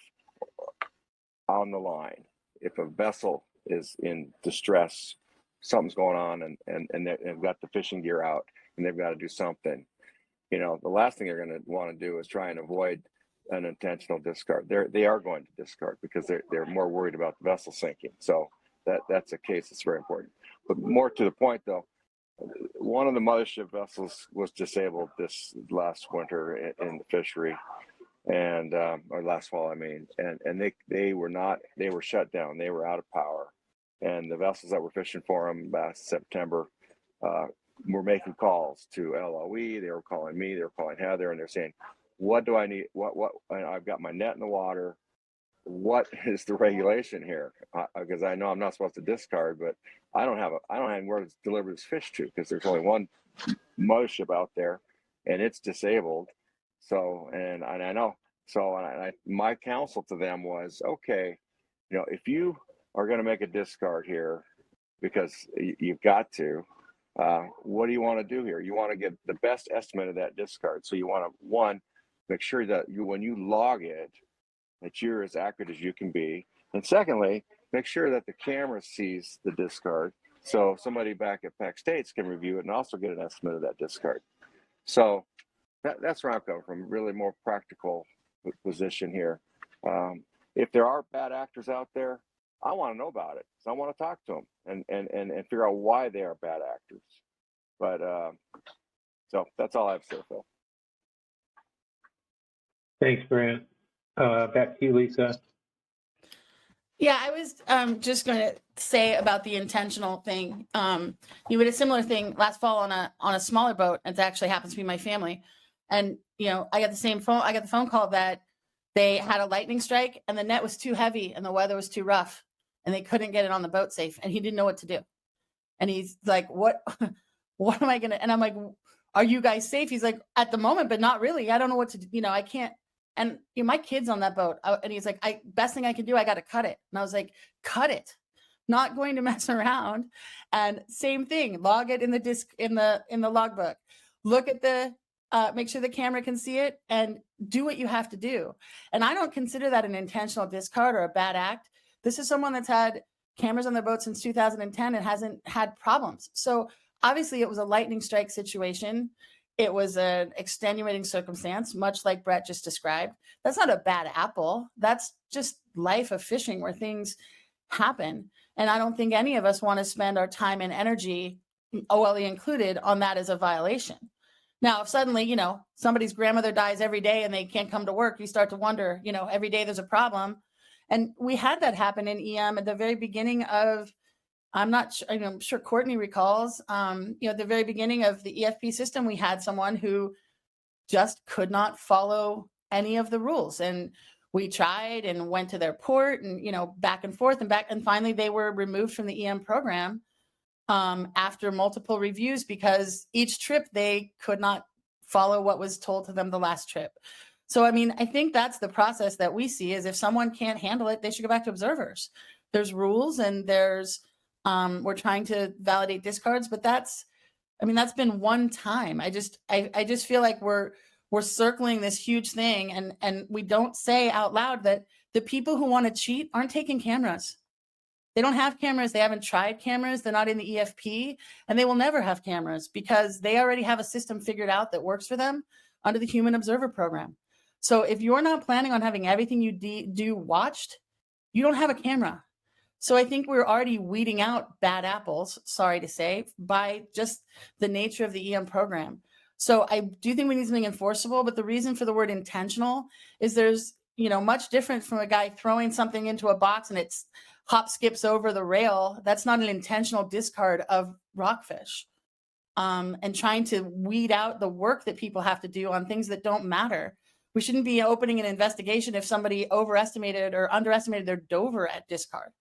on the line, if a vessel is in distress, something's going on, and they've got the fishing gear out and they've got to do something, you know, the last thing they're going to want to do is try and avoid an intentional discard. They are going to discard because they're more worried about the vessel sinking. So that's a case that's very important. But more to the point, though, one of the mothership vessels was disabled this last winter in the fishery, and or last fall, I mean, and they were shut down. They were out of power, and the vessels that were fishing for them last September were making calls to LOE. They were calling me. They were calling Heather, and they're saying, "What do I need? What? I've got my net in the water. What is the regulation here? Because I know I'm not supposed to discard, but I don't have anywhere to deliver this fish to because there's only one mothership out there, and it's disabled. So, and I know. So, my counsel to them was, okay, you know, if you are going to make a discard here, because you've got to, what do you want to do here? You want to get the best estimate of that discard. So you want to, one, make sure that when you log it, that you're as accurate as you can be. And secondly, make sure that the camera sees the discard. So somebody back at PAC States can review it and also get an estimate of that discard. So that's where I'm coming from, really more practical position here. If there are bad actors out there, I want to know about it. So I want to talk to them and figure out why they are bad actors. But so that's all I have to say, Phil. Thanks, Brent. Back to you, Lisa. Yeah, I was just going to say about the intentional thing. You had a similar thing last fall on a smaller boat. It actually happens to be my family, and you know, I got the phone call that they had a lightning strike and the net was too heavy and the weather was too rough and they couldn't get it on the boat safe, and he didn't know what to do. And he's like, "What am I gonna?" And I'm like, "Are you guys safe?" He's like, "At the moment, but not really. I don't know what to do. You know, I can't." And you know, my kid's on that boat, and he's like, best thing I can do, I got to cut it. And I was like, cut it, not going to mess around. And same thing, log it in the disc in the logbook. Look at the, make sure the camera can see it, and do what you have to do. And I don't consider that an intentional discard or a bad act. This is someone that's had cameras on their boat since 2010 and hasn't had problems. So obviously, it was a lightning strike situation. It was an extenuating circumstance, much like Brett just described. That's not a bad apple. That's just life of fishing where things happen. And I don't think any of us want to spend our time and energy, OLE included, on that as a violation. Now, if suddenly, you know, somebody's grandmother dies every day and they can't come to work, you start to wonder, you know, every day there's a problem. And we had that happen in EM at the very beginning of, I'm sure Courtney recalls, you know, at the very beginning of the EFP system, we had someone who just could not follow any of the rules. And we tried and went to their port and, you know, back and forth and back. And finally, they were removed from the EM program after multiple reviews because each trip they could not follow what was told to them the last trip. So, I mean, I think that's the process that we see is if someone can't handle it, they should go back to observers. There's rules and there's We're trying to validate discards, but that's been one time. I just feel like we're circling this huge thing, and we don't say out loud that the people who want to cheat aren't taking cameras. They don't have cameras. They haven't tried cameras. They're not in the EFP, and they will never have cameras because they already have a system figured out that works for them under the Human Observer Program. So if you're not planning on having everything you do watched, you don't have a camera. So I think we're already weeding out bad apples, sorry to say, by just the nature of the EM program. So I do think we need something enforceable, but the reason for the word intentional is there's, much different from a guy throwing something into a box and it's hop skips over the rail. That's not an intentional discard of rockfish. And trying to weed out the work that people have to do on things that don't matter. We shouldn't be opening an investigation if somebody overestimated or underestimated their Dover at discard.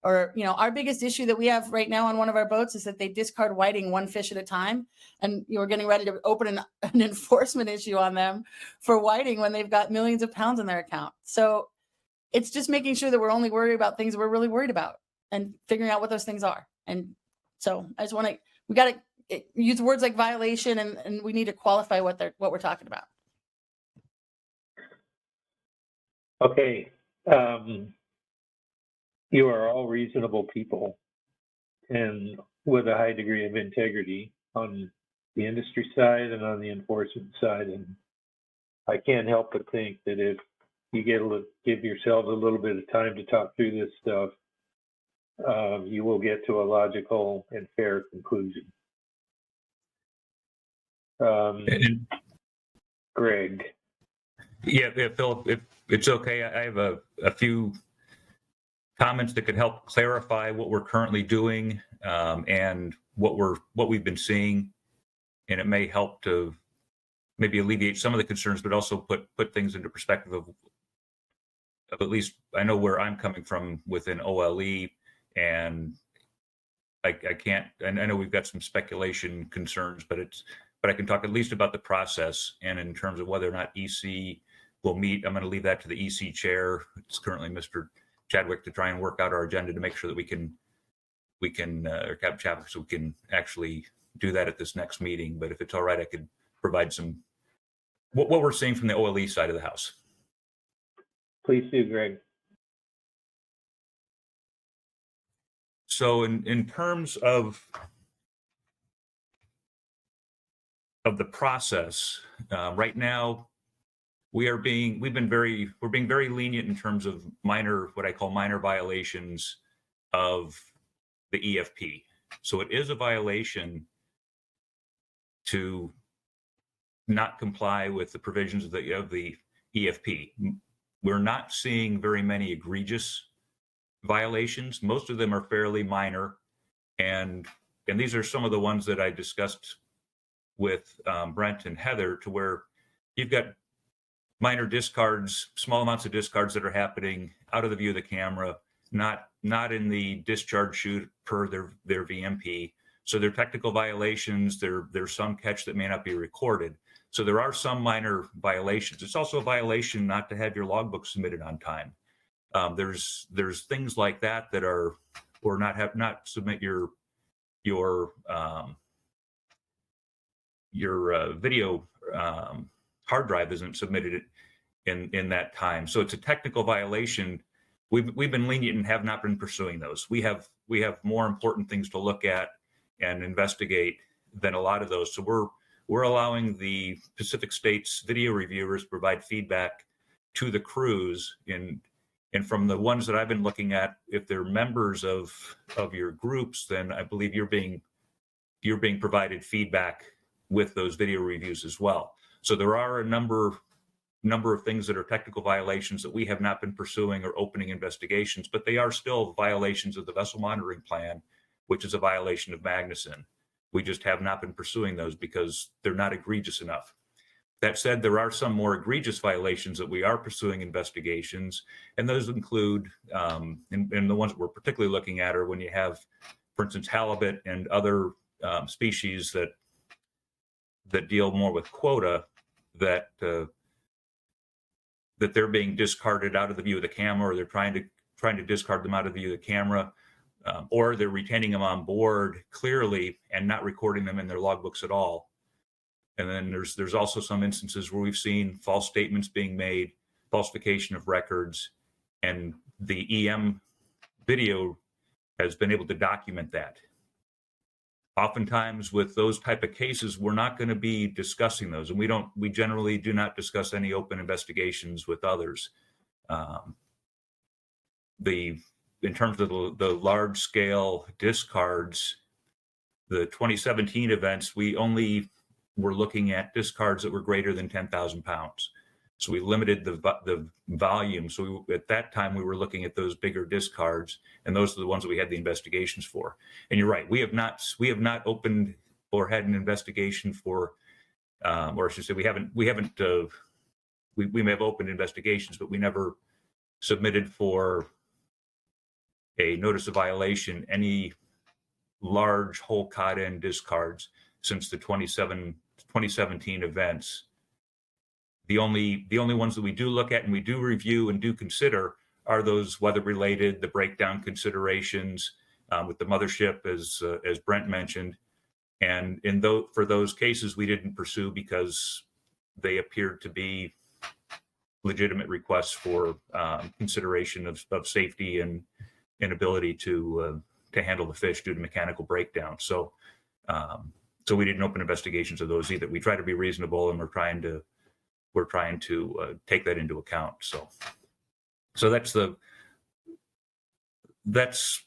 Or, our biggest issue that we have right now on one of our boats is that they discard whiting one fish at a time. And we're getting ready to open an enforcement issue on them for whiting when they've got millions of pounds in their account. So it's just making sure that we're only worried about things we're really worried about and figuring out what those things are. And so I just we got to use words like violation, and we need to qualify what we're talking about. Okay. You are all reasonable people and with a high degree of integrity on the industry side and on the enforcement side. And I can't help but think that if you give yourselves a little bit of time to talk through this stuff, you will get to a logical and fair conclusion. Greg. Yeah, Philip, if it's okay, I have a few comments that could help clarify what we're currently doing and what we've been seeing, and it may help to maybe alleviate some of the concerns, but also put things into perspective of at least I know where I'm coming from within OLE, and I can't. And I know we've got some speculation concerns, but I can talk at least about the process, and in terms of whether or not EC will meet, I'm going to leave that to the EC chair. It's currently Mr. Chadwick to try and work out our agenda to make sure that we can or Captain Chadwick, so we can actually do that at this next meeting. But if it's all right, I could provide some what we're seeing from the OLE side of the house. Please do, Greg. So in terms of the process, right now we're being very lenient in terms of what I call minor violations of the EFP. So it is a violation to not comply with the provisions of the EFP. We're not seeing very many egregious violations. Most of them are fairly minor, and these are some of the ones that I discussed with Brent and Heather, to where you've got minor discards, small amounts of discards that are happening out of the view of the camera, not in the discharge chute per their VMP. So they're technical violations. There's some catch that may not be recorded. So there are some minor violations. It's also a violation not to have your logbook submitted on time. There's things like that are, or not submit your video hard drive isn't submitted in that time. So it's a technical violation. We've been lenient and have not been pursuing those. We have more important things to look at and investigate than a lot of those. So we're allowing the Pacific States video reviewers to provide feedback to the crews, and from the ones that I've been looking at, if they're members of your groups, then I believe you're being provided feedback with those video reviews as well. So there are a number of things that are technical violations that we have not been pursuing or opening investigations, but they are still violations of the vessel monitoring plan, which is a violation of Magnuson. We just have not been pursuing those because they're not egregious enough. That said, there are some more egregious violations that we are pursuing investigations, and those include, and the ones that we're particularly looking at are when you have, for instance, halibut and other species that deal more with quota, that they're being discarded out of the view of the camera, or they're trying to discard them out of the view of the camera. or they're retaining them on board clearly and not recording them in their logbooks at all. And then there's also some instances where we've seen false statements being made, falsification of records, and the EM video has been able to document that. Oftentimes with those type of cases, we're not going to be discussing those, and we generally do not discuss any open investigations with others. In terms of the large scale discards, the 2017 events, we only were looking at discards that were greater than 10,000 pounds. So we limited the volume. So at that time, we were looking at those bigger discards, and those are the ones that we had the investigations for. And you're right, we have not opened or had an investigation for, or I should say, we may have opened investigations, but we never submitted for a notice of violation any large whole cod end discards since the 2017 events. The only ones that we do look at and we do review and do consider are those weather related, the breakdown considerations with the mothership, as Brent mentioned. And for those cases, we didn't pursue because they appeared to be legitimate requests for consideration of safety and inability to handle the fish due to mechanical breakdown. So we didn't open investigations of those either. We try to be reasonable, and we're trying to take that into account. So that's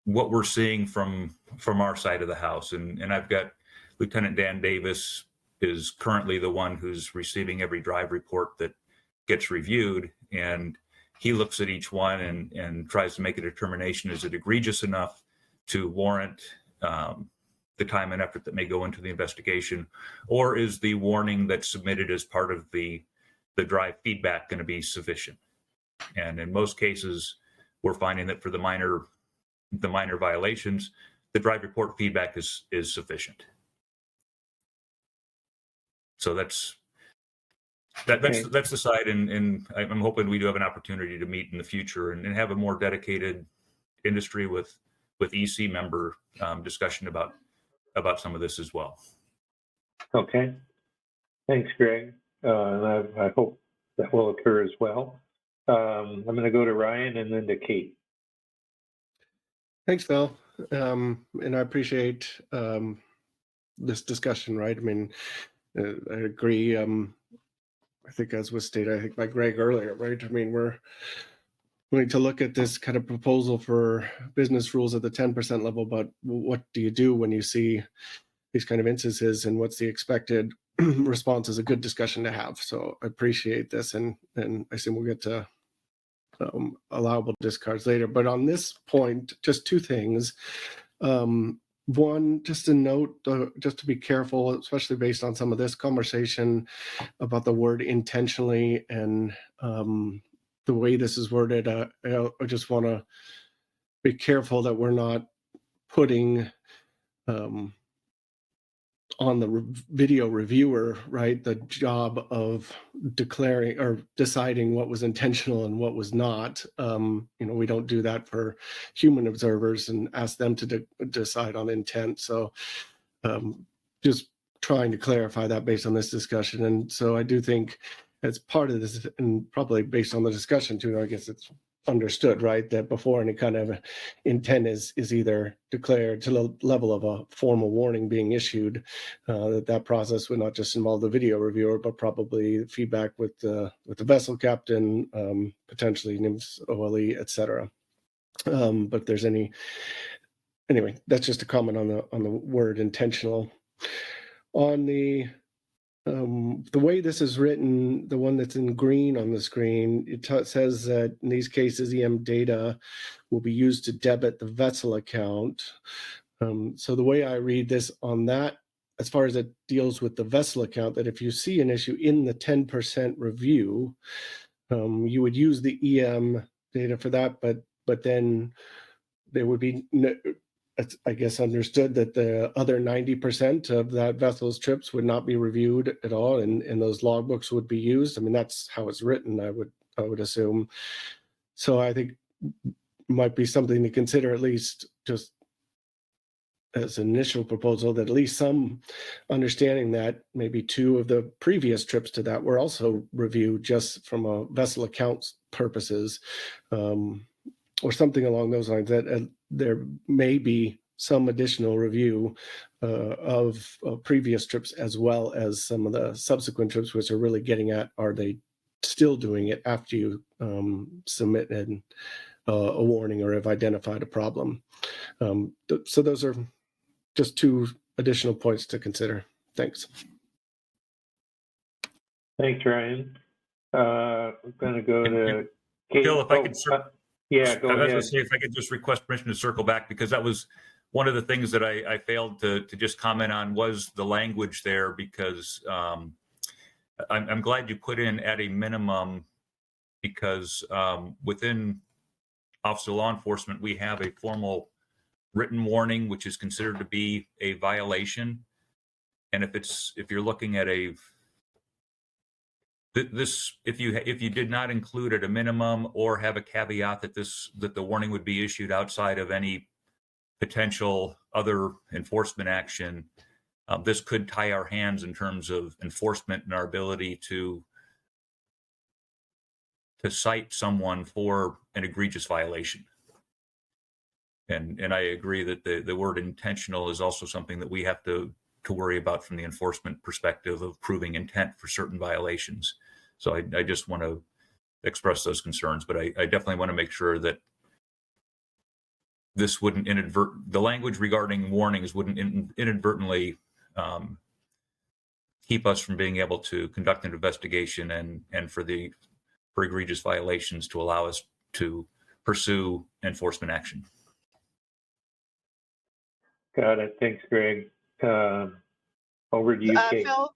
what we're seeing from our side of the house. And I've got Lieutenant Dan Davis is currently the one who's receiving every drive report that gets reviewed, and he looks at each one and tries to make a determination: is it egregious enough to warrant the time and effort that may go into the investigation, or is the warning that's submitted as part of the drive feedback going to be sufficient? And in most cases, we're finding that for the minor violations, the drive report feedback is sufficient. So that's the side, and I'm hoping we do have an opportunity to meet in the future and have a more dedicated industry with EC member discussion about some of this as well. Okay. Thanks, Greg. And I hope that will occur as well. I'm going to go to Ryan and then to Kate. Thanks, Phil. And I appreciate this discussion, right? I mean, I agree. I think as was stated, I think by Greg earlier, right? I mean, we're going to look at this kind of proposal for business rules at the 10% level, but what do you do when you see these kind of instances, and what's the expected response is a good discussion to have. So I appreciate this, and I assume we'll get to allowable discards later. But on this point, just two things. One, just a note, just to be careful, especially based on some of this conversation about the word intentionally and the way this is worded. I just want to be careful that we're not putting on the video reviewer, right, the job of declaring or deciding what was intentional and what was not. We don't do that for human observers and ask them to decide on intent. So just trying to clarify that based on this discussion. And so I do think as part of this, and probably based on the discussion too, I guess it's understood, right, that before any kind of intent is either declared to the level of a formal warning being issued, that process would not just involve the video reviewer, but probably feedback with the vessel captain, potentially NIMS, OLE, etc. But if there's anyway, that's just a comment on the word intentional. On the way this is written, the one that's in green on the screen, it says that in these cases, EM data will be used to debit the vessel account. So the way I read this on that, as far as it deals with the vessel account, that if you see an issue in the 10% review, you would use the EM data for that, but then there would be it's, I guess, understood that the other 90% of that vessel's trips would not be reviewed at all, and those logbooks would be used. I mean, that's how it's written, I would assume. So I think might be something to consider, at least just as an initial proposal, that at least some understanding that maybe 2 of the previous trips to that were also reviewed just from a vessel accounts purposes, or something along those lines, that there may be some additional review of previous trips, as well as some of the subsequent trips, which are really getting at, are they still doing it after you submit a warning or have identified a problem. So those are just 2 additional points to consider. Thanks. Thanks, Ryan. We're going to go to Kate. Bill, if I could, yeah, go I was ahead. going to say, if I could just request permission to circle back, because that was one of the things that I failed to just comment on, was the language there, because I'm glad you put in at a minimum, because within Office of Law Enforcement, we have a formal written warning, which is considered to be a violation. And if you're looking at if you did not include at a minimum or have a caveat that the warning would be issued outside of any potential other enforcement action, this could tie our hands in terms of enforcement and our ability to cite someone for an egregious violation. And I agree that the word intentional is also something that we have to worry about from the enforcement perspective of proving intent for certain violations. So I just want to express those concerns, but I definitely want to make sure that this wouldn't the language regarding warnings wouldn't inadvertently keep us from being able to conduct an investigation and for egregious violations to allow us to pursue enforcement action. Got it. Thanks, Greg. Over to you, Kate. Phil?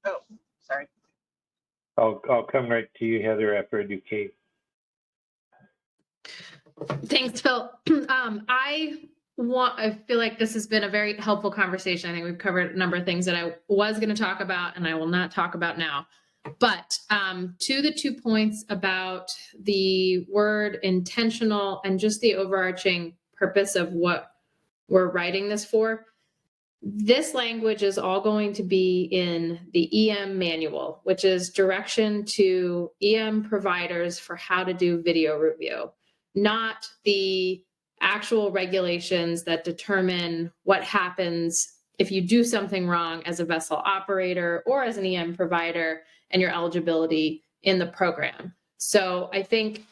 Oh, sorry. I'll come right to you, Heather, after I do Kate. Thanks, Phil. I feel like this has been a very helpful conversation. I think we've covered a number of things that I was going to talk about and I will not talk about now. But to the 2 points about the word intentional and just the overarching purpose of what we're writing this for, this language is all going to be in the EM manual, which is direction to EM providers for how to do video review, not the actual regulations that determine what happens if you do something wrong as a vessel operator or as an EM provider and your eligibility in the program. So I think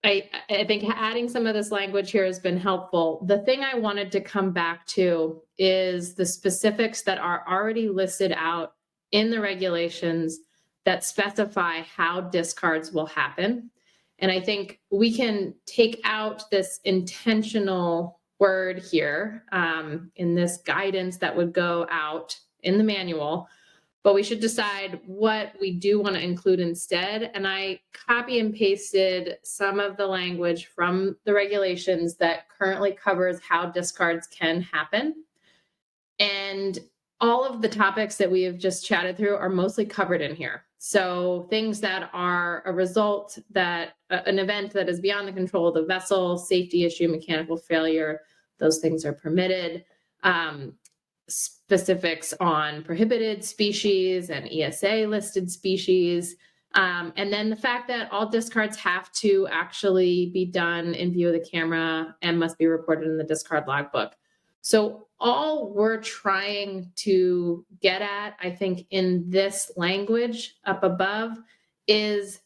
adding some of this language here has been helpful. The thing I wanted to come back to is the specifics that are already listed out in the regulations that specify how discards will happen. And I think we can take out this intentional word here in this guidance that would go out in the manual, but we should decide what we do want to include instead. And I copy and pasted some of the language from the regulations that currently covers how discards can happen. And all of the topics that we have just chatted through are mostly covered in here. So things that are a result that an event that is beyond the control of the vessel, safety issue, mechanical failure, those things are permitted. Specifics on prohibited species and ESA listed species. And then the fact that all discards have to actually be done in view of the camera and must be reported in the discard logbook. So all we're trying to get at, I think, in this language up above is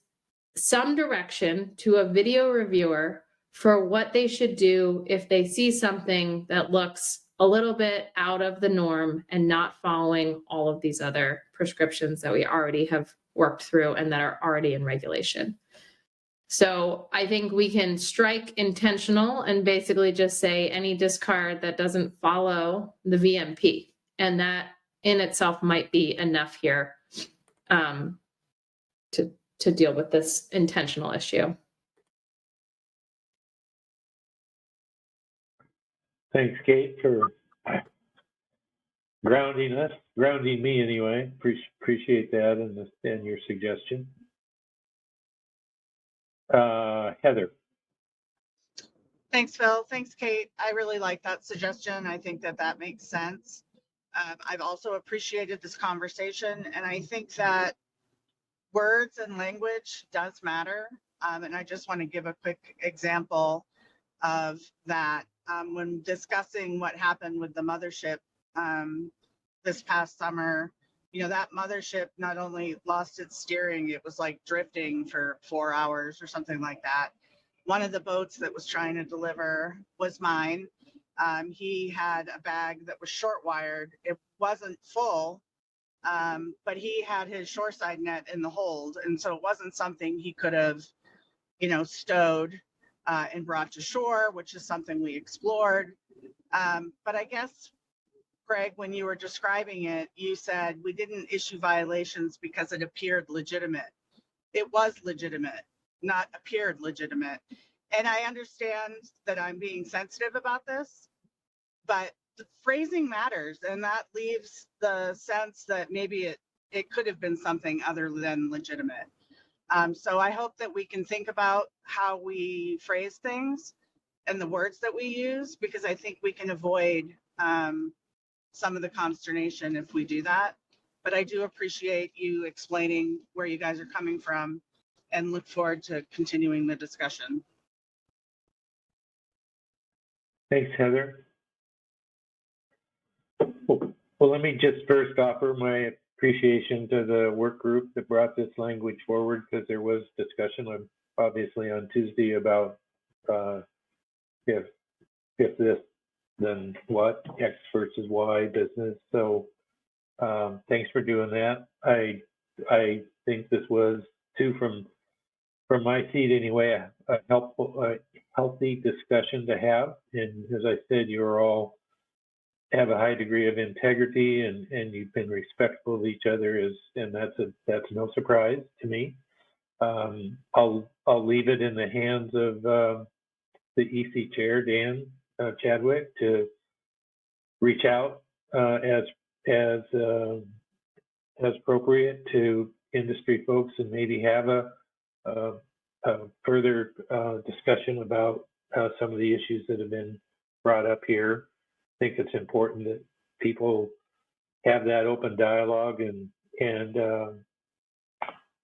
some direction to a video reviewer for what they should do if they see something that looks a little bit out of the norm and not following all of these other prescriptions that we already have worked through and that are already in regulation. So I think we can strike intentional and basically just say any discard that doesn't follow the VMP. And that in itself might be enough here to deal with this intentional issue. Thanks, Kate, for grounding me anyway. Appreciate that and your suggestion. Heather. Thanks, Phil. Thanks, Kate. I really like that suggestion. I think that that makes sense. I've also appreciated this conversation, and I think that words and language does matter. And I just want to give a quick example of that. When discussing what happened with the mothership this past summer, you know, that mothership not only lost its steering, it was like drifting for 4 hours or something like that. One of the boats that was trying to deliver was mine. He had a bag that was short wired. It wasn't full, but he had his shoreside net in the hold. And so it wasn't something he could have, you know, stowed and brought to shore, which is something we explored. But I guess, Greg, when you were describing it, you said we didn't issue violations because it appeared legitimate. It was legitimate, not appeared legitimate. And I understand that I'm being sensitive about this, but the phrasing matters, and that leaves the sense that maybe it could have been something other than legitimate. So I hope that we can think about how we phrase things and the words that we use, because I think we can avoid some of the consternation if we do that. But I do appreciate you explaining where you guys are coming from and look forward to continuing the discussion. Thanks, Heather. Well, let me just first offer my appreciation to the work group that brought this language forward, because there was discussion obviously on Tuesday about if this, then what, X versus Y business. So thanks for doing that. I think this was, too, from my seat anyway, a healthy discussion to have. And as I said, you're all have a high degree of integrity, and you've been respectful of each other, and that's no surprise to me. I'll leave it in the hands of the EC chair, Dan Chadwick, to reach out as appropriate to industry folks and maybe have a further discussion about some of the issues that have been brought up here. I think it's important that people have that open dialogue and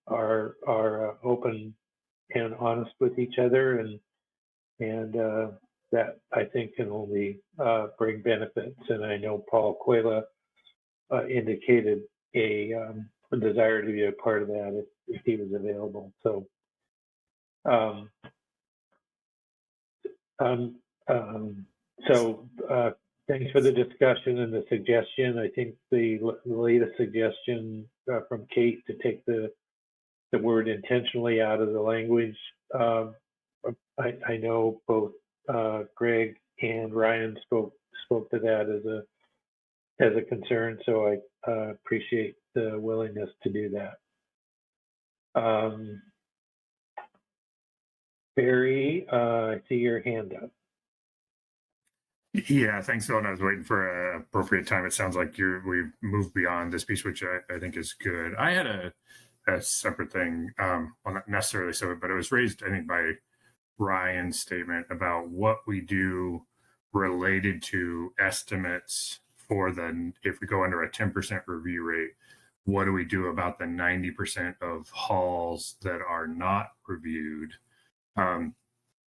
are open and honest with each other, and that I think can only bring benefits. And I know Paul Cuela indicated a desire to be a part of that if he was available. So thanks for the discussion and the suggestion. I think the latest suggestion from Kate to take the word intentionally out of the language. I know both Greg and Ryan spoke to that as a concern, so I appreciate the willingness to do that. Barry, I see your hand up. Yeah, thanks, Phil. And I was waiting for an appropriate time. It sounds like we've moved beyond this piece, which I think is good. I had a separate thing, well, not necessarily separate, but it was raised, I think, by Ryan's statement about what we do related to estimates for if we go under a 10% review rate, what do we do about the 90% of hauls that are not reviewed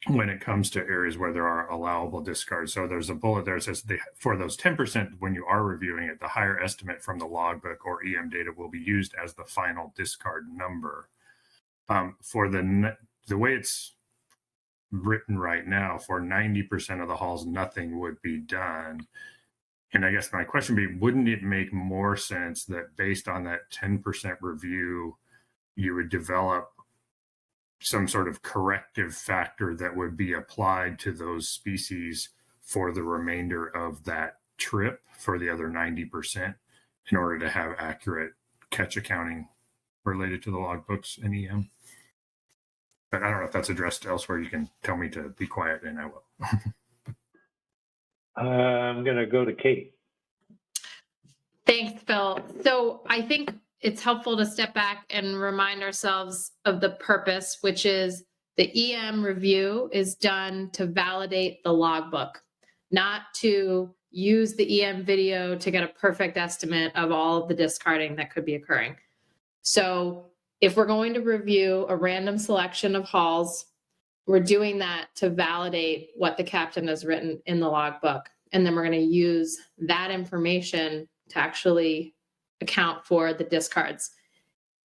when it comes to areas where there are allowable discards? So there's a bullet there that says for those 10%, when you are reviewing it, the higher estimate from the logbook or EM data will be used as the final discard number. For the way it's written right now, for 90% of the hauls, nothing would be done. And I guess my question would be, wouldn't it make more sense that based on that 10% review, you would develop some sort of corrective factor that would be applied to those species for the remainder of that trip for the other 90% in order to have accurate catch accounting related to the logbooks and EM? But I don't know if that's addressed elsewhere. You can tell me to be quiet and I will. I'm going to go to Kate. Thanks, Phil. So I think it's helpful to step back and remind ourselves of the purpose, which is The EM review is done to validate the logbook, not to use the EM video to get a perfect estimate of all of the discarding that could be occurring. So if we're going to review a random selection of hauls, we're doing that to validate what the captain has written in the logbook. And then we're going to use that information to actually account for the discards.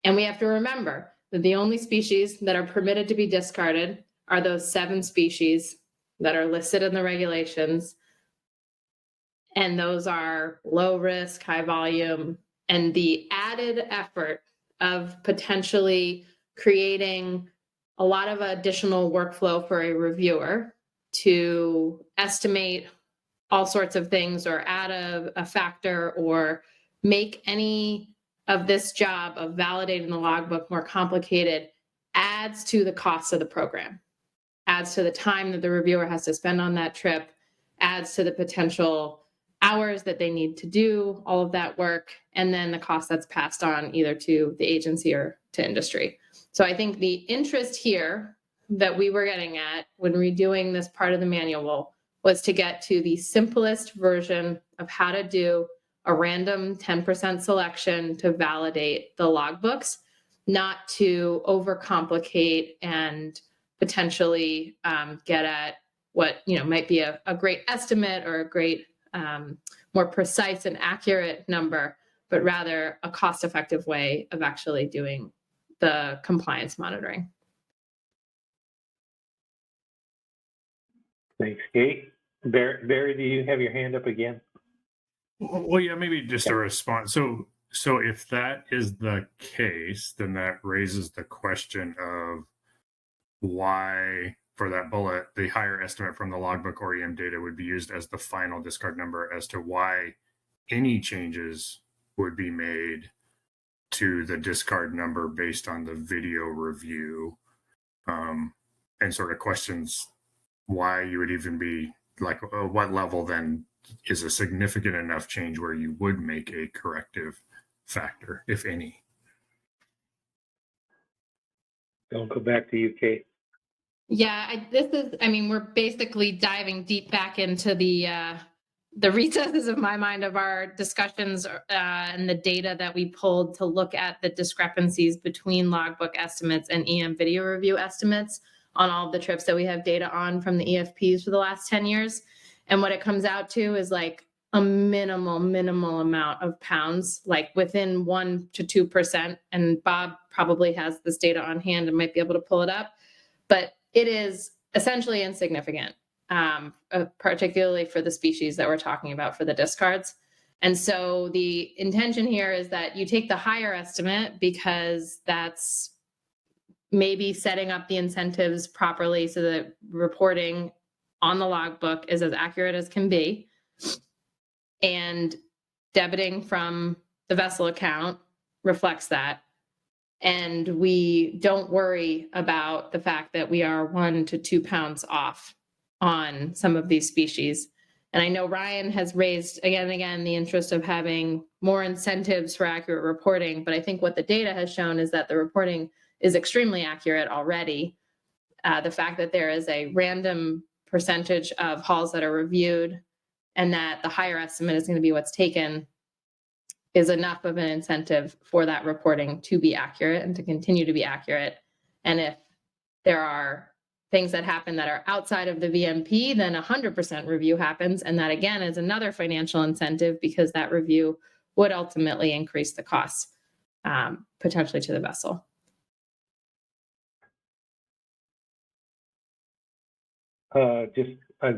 And we have to remember that the only species that are permitted to be discarded are those 7 species that are listed in the regulations. And those are low risk, high volume, and the added effort of potentially creating a lot of additional workflow for a reviewer to estimate all sorts of things or add a factor or make any of this job of validating the logbook more complicated adds to the cost of the program, adds to the time that the reviewer has to spend on that trip, adds to the potential hours that they need to do all of that work, and then the cost that's passed on either to the agency or to industry. So I think the interest here that we were getting at when redoing this part of the manual was to get to the simplest version of how to do a random 10% selection to validate the logbooks, not to overcomplicate and potentially get at what might be a great estimate or a great more precise and accurate number, but rather a cost-effective way of actually doing the compliance monitoring. Thanks, Kate. Barry, do you have your hand up again? Well, yeah, maybe just a response. So if that is the case, then that raises the question of why, for that bullet, the higher estimate from the logbook or EM data would be used as the final discard number, as to why any changes would be made to the discard number based on the video review, and sort of questions why you would even be like, what level then is a significant enough change where you would make a corrective factor, if any. Don't go back to you, Kate. Yeah, we're basically diving deep back into the recesses of my mind of our discussions and the data that we pulled to look at the discrepancies between logbook estimates and EM video review estimates on all of the trips that we have data on from the EFPs for the last 10 years. And what it comes out to is like a minimal amount of pounds, like within 1 to 2%. And Bob probably has this data on hand and might be able to pull it up, but it is essentially insignificant, particularly for the species that we're talking about for the discards. And so the intention here is that you take the higher estimate because that's maybe setting up the incentives properly so that reporting on the logbook is as accurate as can be, and debiting from the vessel account reflects that. And we don't worry about the fact that we are 1 to 2 pounds off on some of these species. And I know Ryan has raised again and again the interest of having more incentives for accurate reporting, but I think what the data has shown is that the reporting is extremely accurate already. The fact that there is a random percentage of hauls that are reviewed and that the higher estimate is going to be what's taken is enough of an incentive for that reporting to be accurate and to continue to be accurate. And if there are things that happen that are outside of the VMP, then 100% review happens. And that again is another financial incentive because that review would ultimately increase the costs potentially to the vessel. I'll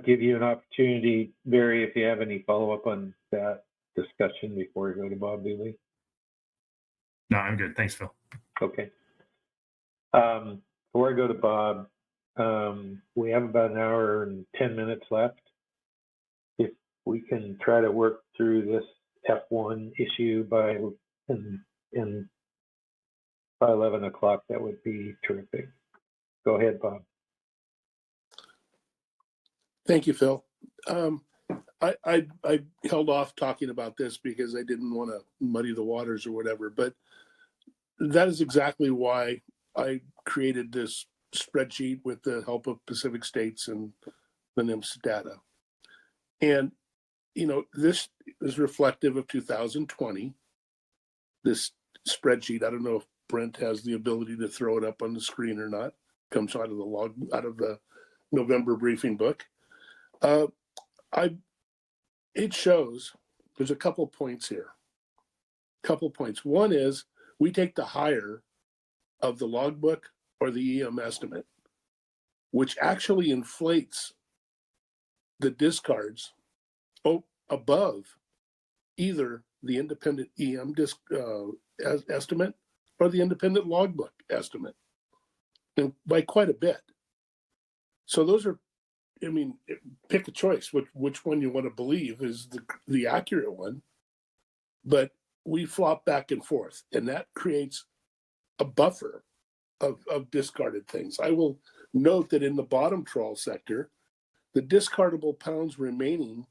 give you an opportunity, Barry, if you have any follow-up on that discussion before we go to Bob Dooley. No, I'm good. Thanks, Phil. Okay. Before I go to Bob, we have about an hour and 10 minutes left. If we can try to work through this F1 issue by 11 o'clock, that would be terrific. Go ahead, Bob. Thank you, Phil. I held off talking about this because I didn't want to muddy the waters or whatever, but that is exactly why I created this spreadsheet with the help of Pacific States and the NIMS data. And, this is reflective of 2020. This spreadsheet, I don't know if Brent has the ability to throw it up on the screen or not, comes out of the November briefing book. It shows there's a couple points here. One is we take the higher of the logbook or the EM estimate, which actually inflates the discards above either the independent EM estimate or the independent logbook estimate, and by quite a bit. So those are, pick a choice, which one you want to believe is the accurate one, but we flop back and forth, and that creates a buffer of discarded things. I will note that in the bottom trawl sector, the discardable pounds remaining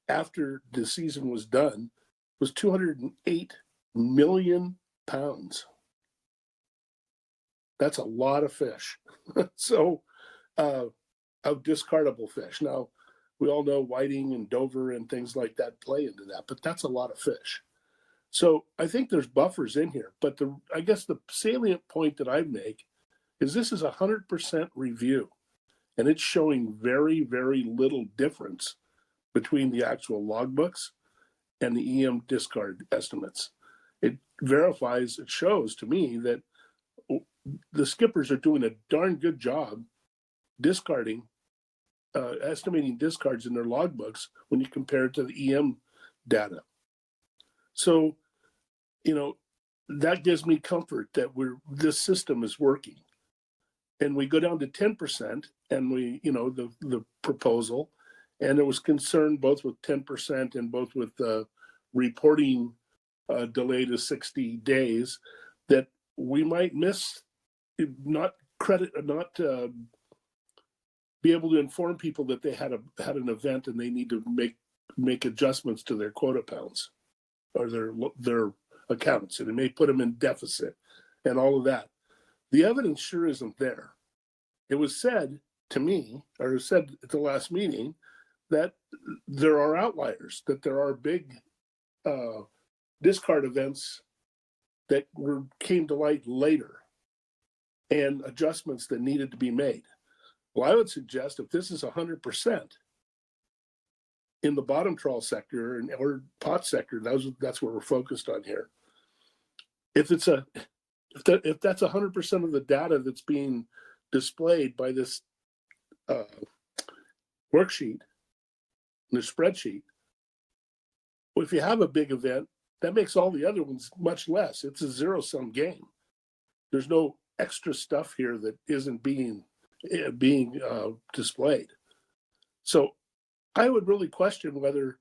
after the season was done was 208 million pounds. That's a lot of fish. So, of discardable fish. Now, we all know whiting and Dover and things like that play into that, but that's a lot of fish. So I think there's buffers in here, but I guess the salient point that I make is this is 100% review, and it's showing very, very little difference between the actual logbooks and the EM discard estimates. It shows to me that the skippers are doing a darn good job estimating discards in their logbooks when you compare it to the EM data. So, that gives me comfort that this system is working. And we go down to 10%, and the proposal, and there was concern both with 10% and both with the reporting delay to 60 days that we might be able to inform people that they had an event and they need to make adjustments to their quota pounds or their accounts, and it may put them in deficit and all of that. The evidence sure isn't there. It was said to me, or said at the last meeting, that there are outliers, that there are big discard events that came to light later and adjustments that needed to be made. Well, I would suggest if this is 100% in the bottom trawl sector or pot sector, that's what we're focused on here. If that's 100% of the data that's being displayed by this worksheet, the spreadsheet, well, if you have a big event, that makes all the other ones much less. It's a zero-sum game. There's no extra stuff here that isn't being displayed. So I would really question whether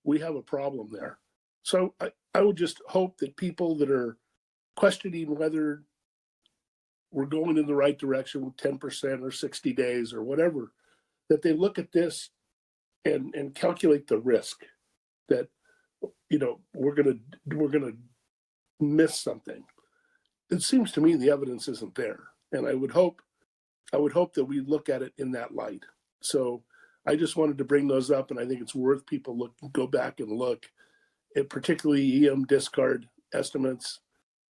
we have a problem there. So I would just hope that people that are questioning whether we're going in the right direction with 10% or 60 days or whatever, that they look at this and calculate the risk that we're gonna miss something. It seems to me the evidence isn't there, and I would hope that we look at it in that light. So I just wanted to bring those up, and I think it's worth people go back and look at particularly EM discard estimates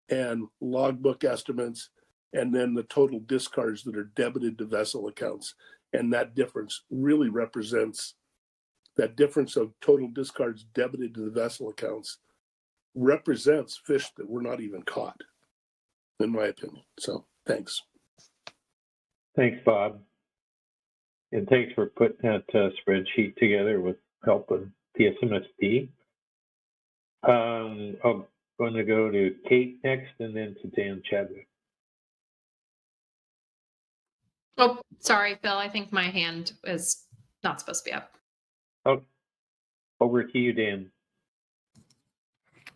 and logbook estimates, and then the total discards that are debited to vessel accounts. And that difference really represents that difference of total discards debited to the vessel accounts represents fish that were not even caught, in my opinion. So thanks. Thanks, Bob. And thanks for putting that spreadsheet together with help of PSMSP. I'm going to go to Kate next and then to Dan Chadwick. Oh, sorry, Phil. I think my hand is not supposed to be up. Oh, over to you, Dan.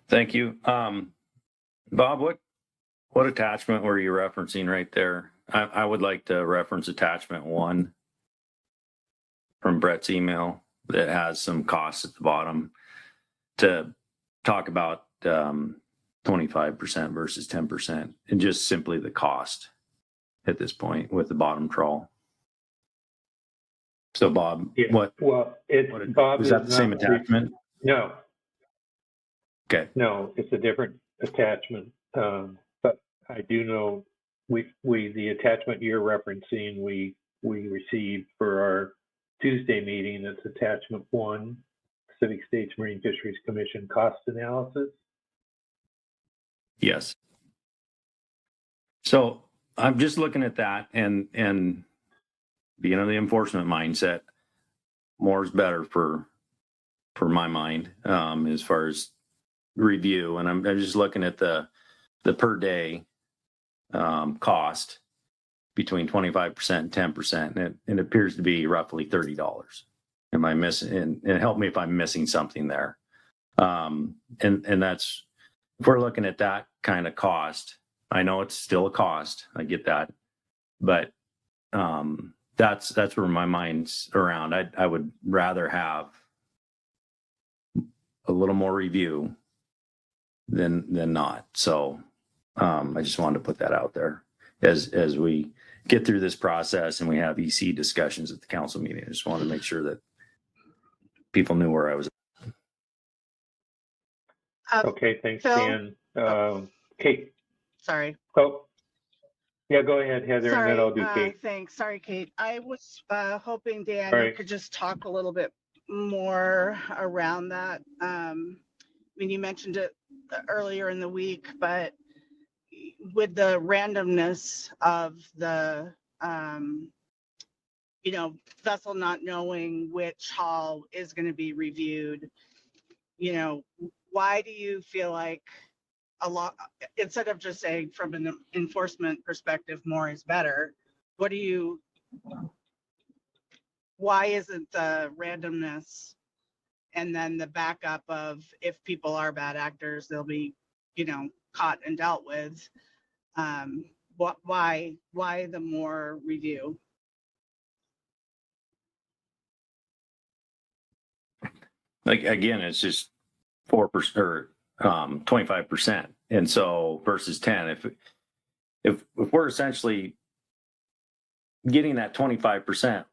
Thank you. Bob, what attachment were you referencing right there? I would like to reference attachment 1 from Brett's email that has some costs at the bottom to talk about 25% versus 10% and just simply the cost. at this point with the bottom trawl. So Bob, Yeah, what Bob is is that the same not attachment? No, Okay. no, it's a different attachment. But I do know the attachment you're referencing, we received for our Tuesday meeting. That's attachment 1, Pacific States Marine Fisheries Commission cost analysis. Yes. So I'm just looking at that and being in the enforcement mindset, more is better for my mind, as far as review. And I'm just looking at the per day cost between 25% and 10%. And it appears to be roughly $30. Am I missing? And help me if I'm missing something there. And that's, if we're looking at that kind of cost, I know it's still a cost. I get that. But that's where my mind's around. I would rather have a little more review than not. So I just wanted to put that out there as we get through this process and we have EC discussions at the council meeting. I just wanted to make sure that people knew where I was. Okay, thanks, Phil? Dan. Kate. Sorry. Oh, yeah, go ahead, Heather, Sorry, and then I'll do Kate. thanks. Sorry, Kate. I was hoping, Dan, All you right. could just talk a little bit more around that. I mean, you mentioned it earlier in the week, but with the randomness of the, vessel not knowing which hull is going to be reviewed, why do you feel like a lot, instead of just saying from an enforcement perspective, more is better, why isn't the randomness and then the backup of if people are bad actors, they'll be, caught and dealt with? Why the more review? Like, again, it's just 4% or 25%. And so versus 10, if we're essentially getting that 25%,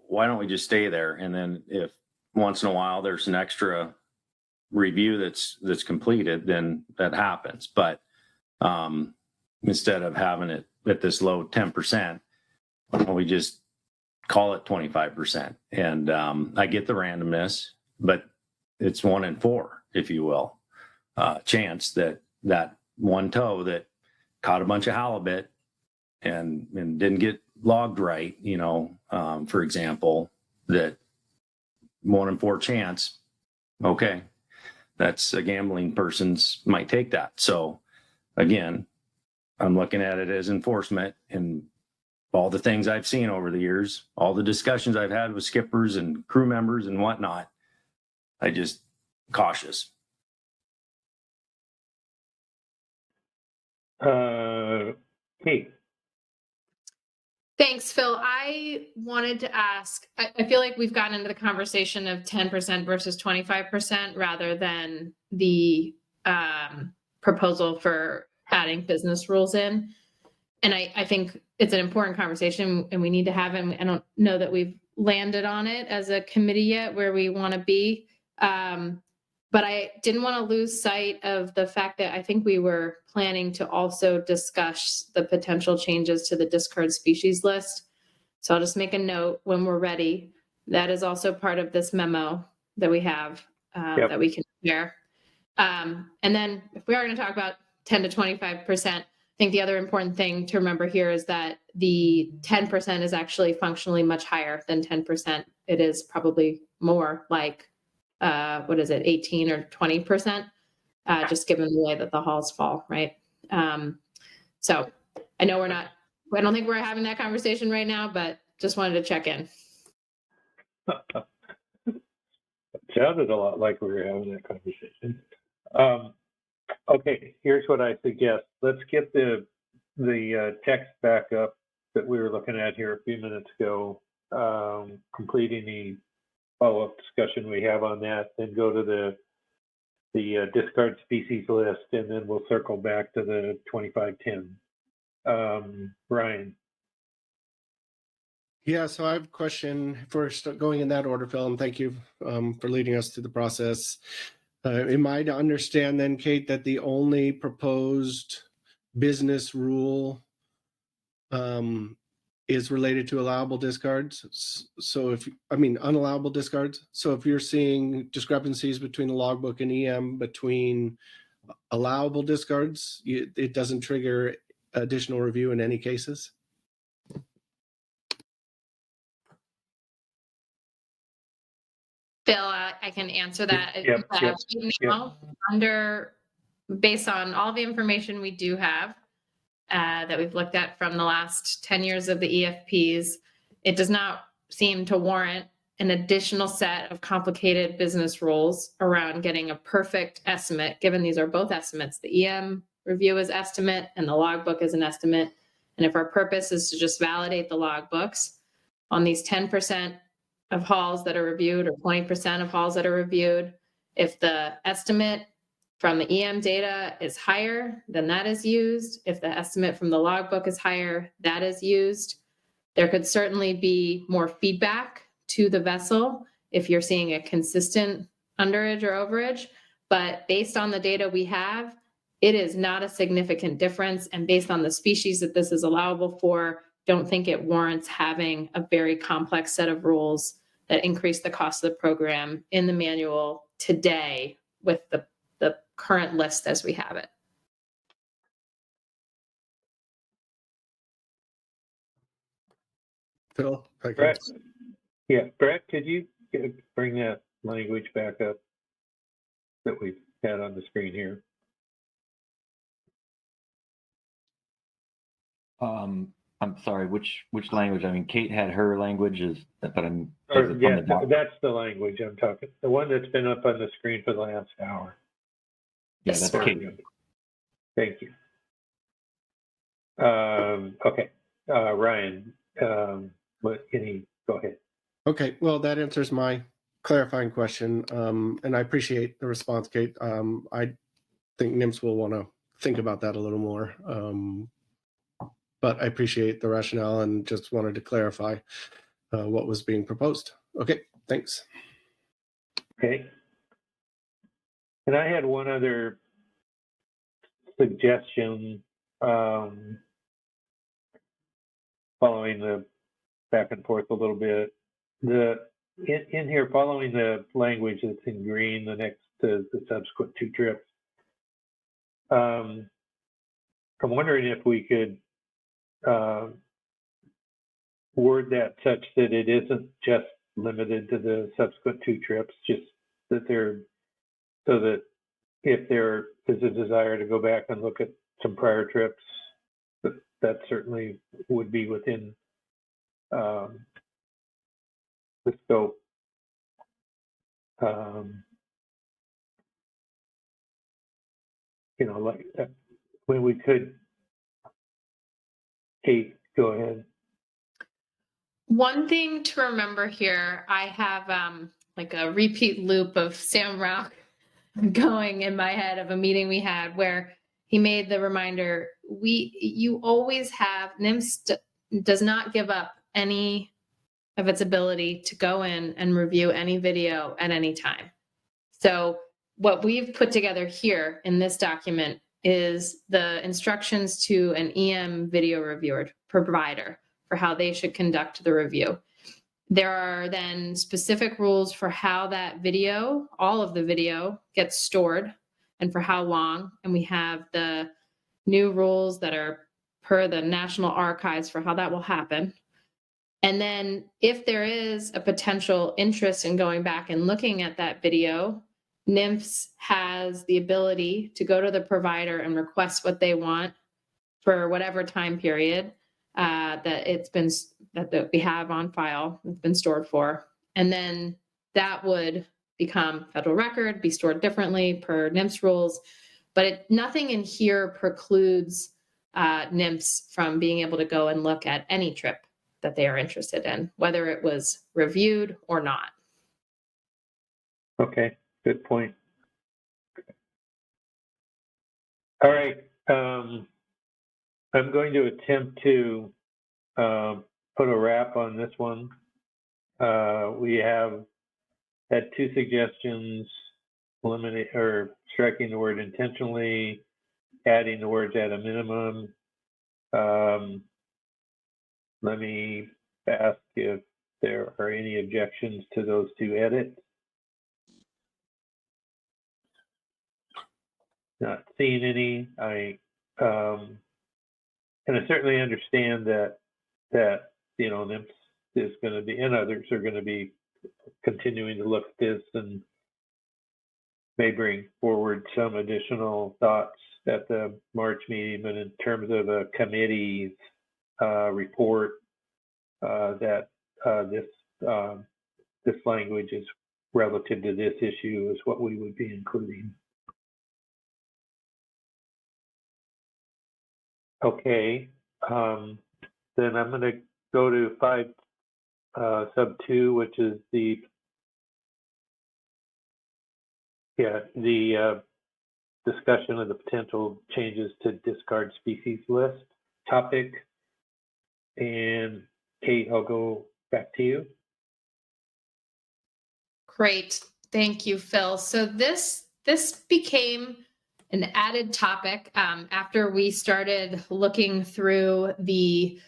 why don't we just stay there? And then if once in a while there's an extra review that's completed, then that happens. But instead of having it at this low 10%, why don't we just call it 25%? And I get the randomness, but it's 1 in 4, if you will, chance that one tow that caught a bunch of halibut and didn't get logged right, for example, that 1 in 4 chance. Okay, that's a gambling person's might take that. So again, I'm looking at it as enforcement, and all the things I've seen over the years, all the discussions I've had with skippers and crew members and whatnot, I just cautious. Kate. Thanks, Phil. I wanted to ask, I feel like we've gotten into the conversation of 10% versus 25% rather than the proposal for adding business rules in. And I think it's an important conversation and we need to have it. I don't know that we've landed on it as a committee yet where we want to be. But I didn't want to lose sight of the fact that I think we were planning to also discuss the potential changes to the discard species list. So I'll just make a note when we're ready. That is also part of this memo that we have that we can share. And then if we are going to talk about 10 to 25%, I think the other important thing to remember here is that the 10% is actually functionally much higher than 10%. It is probably more like 18 or 20%, just given the way that the halls fall, right? So I know I don't think we're having that conversation right now, but just wanted to check in. It sounded a lot like we were having that conversation. Okay, here's what I suggest. Let's get the text back up that we were looking at here a few minutes ago, completing the follow-up discussion we have on that, then go to the discard species list, and then we'll circle back to the 2510. Ryan. Yeah, so I have a question for going in that order, Phil, and thank you for leading us through the process. Am I to understand then, Kate, that the only proposed business rule is related to allowable discards? So if, I mean, unallowable discards. So if you're seeing discrepancies between the logbook and EM between allowable discards, it doesn't trigger additional review in any cases? Bill, I can answer that. Yep, yep, Now, based on all the information we do have that we've looked at from the last 10 years of the EFPs, it does not seem to warrant an additional set of complicated business rules around getting a perfect estimate, given these are both estimates. The EM review is estimate and the logbook is an estimate. And if our purpose is to just validate the logbooks on these 10% of hauls that are reviewed or 20% of hauls that are reviewed, if the estimate from the EM data is higher, then that is used. If the estimate from the logbook is higher, that is used. There could certainly be more feedback to the vessel if you're seeing a consistent underage or overage, but based on the data we have, it is not a significant difference. And based on the species that this is allowable for, don't think it warrants having a very complex set of rules that increase the cost of the program in the manual today with the current list as we have it. Phil? Brett, yeah, Brett, could you bring that language back up that we've had on the screen here? I'm sorry, which language? I mean, Kate had her languages, but I'm. Yeah, that's the language I'm talking. The one that's been up on the screen for the last hour. Yeah, that's Kate. Thank you. Okay, Ryan, what can you go ahead? Okay, well, that answers my clarifying question, and I appreciate the response, Kate. I think NIMS will want to think about that a little more, but I appreciate the rationale and just wanted to clarify what was being proposed. Okay, thanks. Okay. And I had one other suggestion following the back and forth a little bit. In here, following the language that's in green, the next to the subsequent two trips, I'm wondering if we could word that such that it isn't just limited to the subsequent two trips, just that they're, so that if there is a desire to go back and look at some prior trips, that certainly would be within the scope. You know, like when we could. Kate, go ahead. One thing to remember here, I have like a repeat loop of Sam Rauch going in my head of a meeting we had where he made the reminder, you always have, NIMS does not give up any of its ability to go in and review any video at any time. So what we've put together here in this document is the instructions to an EM video reviewer provider for how they should conduct the review. There are then specific rules for how that video, all of the video, gets stored and for how long. And we have the new rules that are per the National Archives for how that will happen. And then if there is a potential interest in going back and looking at that video, NIMS has the ability to go to the provider and request what they want for whatever time period that we have on file, it's been stored for. And then that would become federal record, be stored differently per NIMS rules. But nothing in here precludes NIMS from being able to go and look at any trip that they are interested in, whether it was reviewed or not. Okay, good point. All right, I'm going to attempt to put a wrap on this one. We have had 2 suggestions, eliminate or striking the word intentionally, adding the words at a minimum. Let me ask if there are any objections to those 2 edits. Not seeing any. And I certainly understand that you know, NIMS is going to be, and others are going to be continuing to look at this and may bring forward some additional thoughts at the March meeting. But in terms of a committee's report, that this language is relative to this issue is what we would be including. Okay, then I'm going to go to 5 sub 2, which is the discussion of the potential changes to discard species list topic. And Kate, I'll go back to you. Great. Thank you, Phil. So this became an added topic after we started looking through the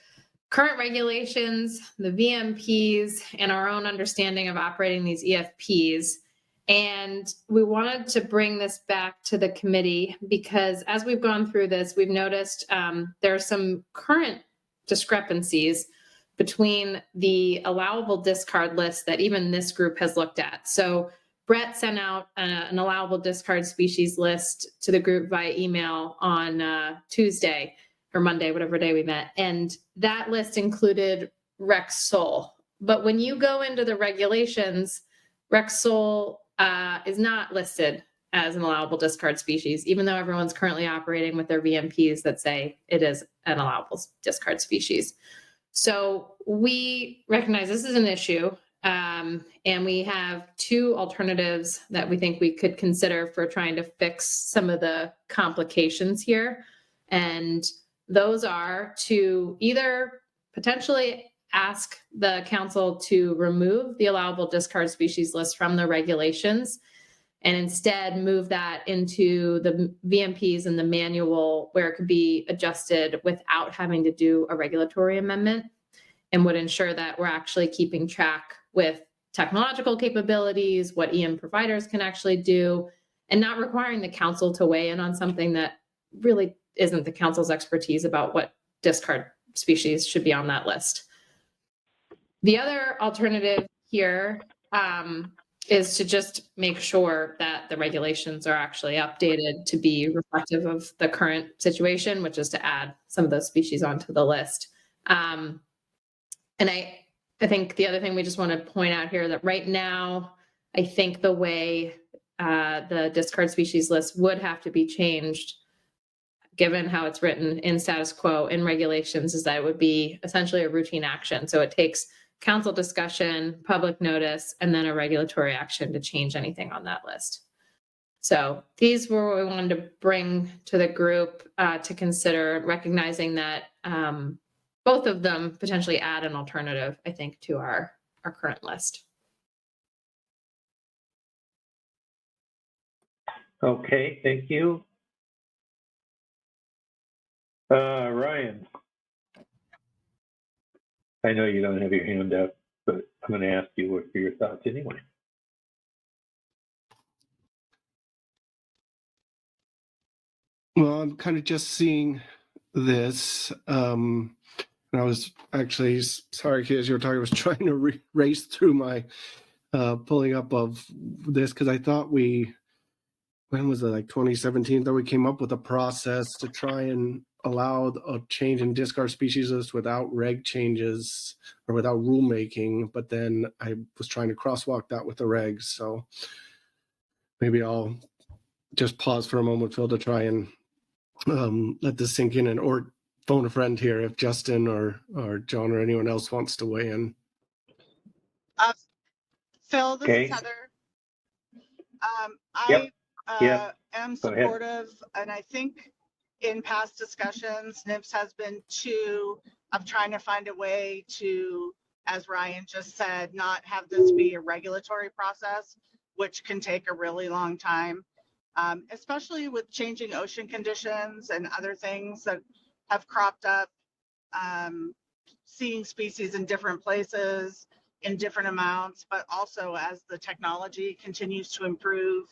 current regulations, the VMPs, and our own understanding of operating these EFPs. And we wanted to bring this back to the committee because as we've gone through this, we've noticed there are some current discrepancies between the allowable discard list that even this group has looked at. So Brett sent out an allowable discard species list to the group via email on Tuesday or Monday, whatever day we met. And that list included Rex sole. But when you go into the regulations, Rex sole is not listed as an allowable discard species, even though everyone's currently operating with their VMPs that say it is an allowable discard species. So we recognize this is an issue, and we have 2 alternatives that we think we could consider for trying to fix some of the complications here. And those are to either potentially ask the council to remove the allowable discard species list from the regulations and instead move that into the VMPs and the manual where it could be adjusted without having to do a regulatory amendment, and would ensure that we're actually keeping track with technological capabilities, what EM providers can actually do, and not requiring the council to weigh in on something that really isn't the council's expertise about what discard species should be on that list. The other alternative here is to just make sure that the regulations are actually updated to be reflective of the current situation, which is to add some of those species onto the list. And I think the other thing we just want to point out here that right now, I think the way the discard species list would have to be changed, given how it's written in status quo in regulations, is that it would be essentially a routine action. So it takes council discussion, public notice, and then a regulatory action to change anything on that list. So these were what we wanted to bring to the group to consider, recognizing that both of them potentially add an alternative, I think, to our current list. Okay, thank you. Ryan, I know you don't have your hand up, but I'm going to ask you what are your thoughts anyway. Well, I'm kind of just seeing this. And I was actually, sorry, kids, you were talking, I was trying to race through my pulling up of this because I thought when was it, like 2017, that we came up with a process to try and allow a change in discard species list without reg changes or without rulemaking, but then I was trying to crosswalk that with the regs. So maybe I'll just pause for a moment, Phil, to try and let this sink in, and or phone a friend here if Justin or John or anyone else wants to weigh in. Phil, this is Heather. I am supportive, and I think in past discussions, NIPS has been too of trying to find a way to, as Ryan just said, not have this be a regulatory process, which can take a really long time, especially with changing ocean conditions and other things that have cropped up, seeing species in different places in different amounts, but also as the technology continues to improve.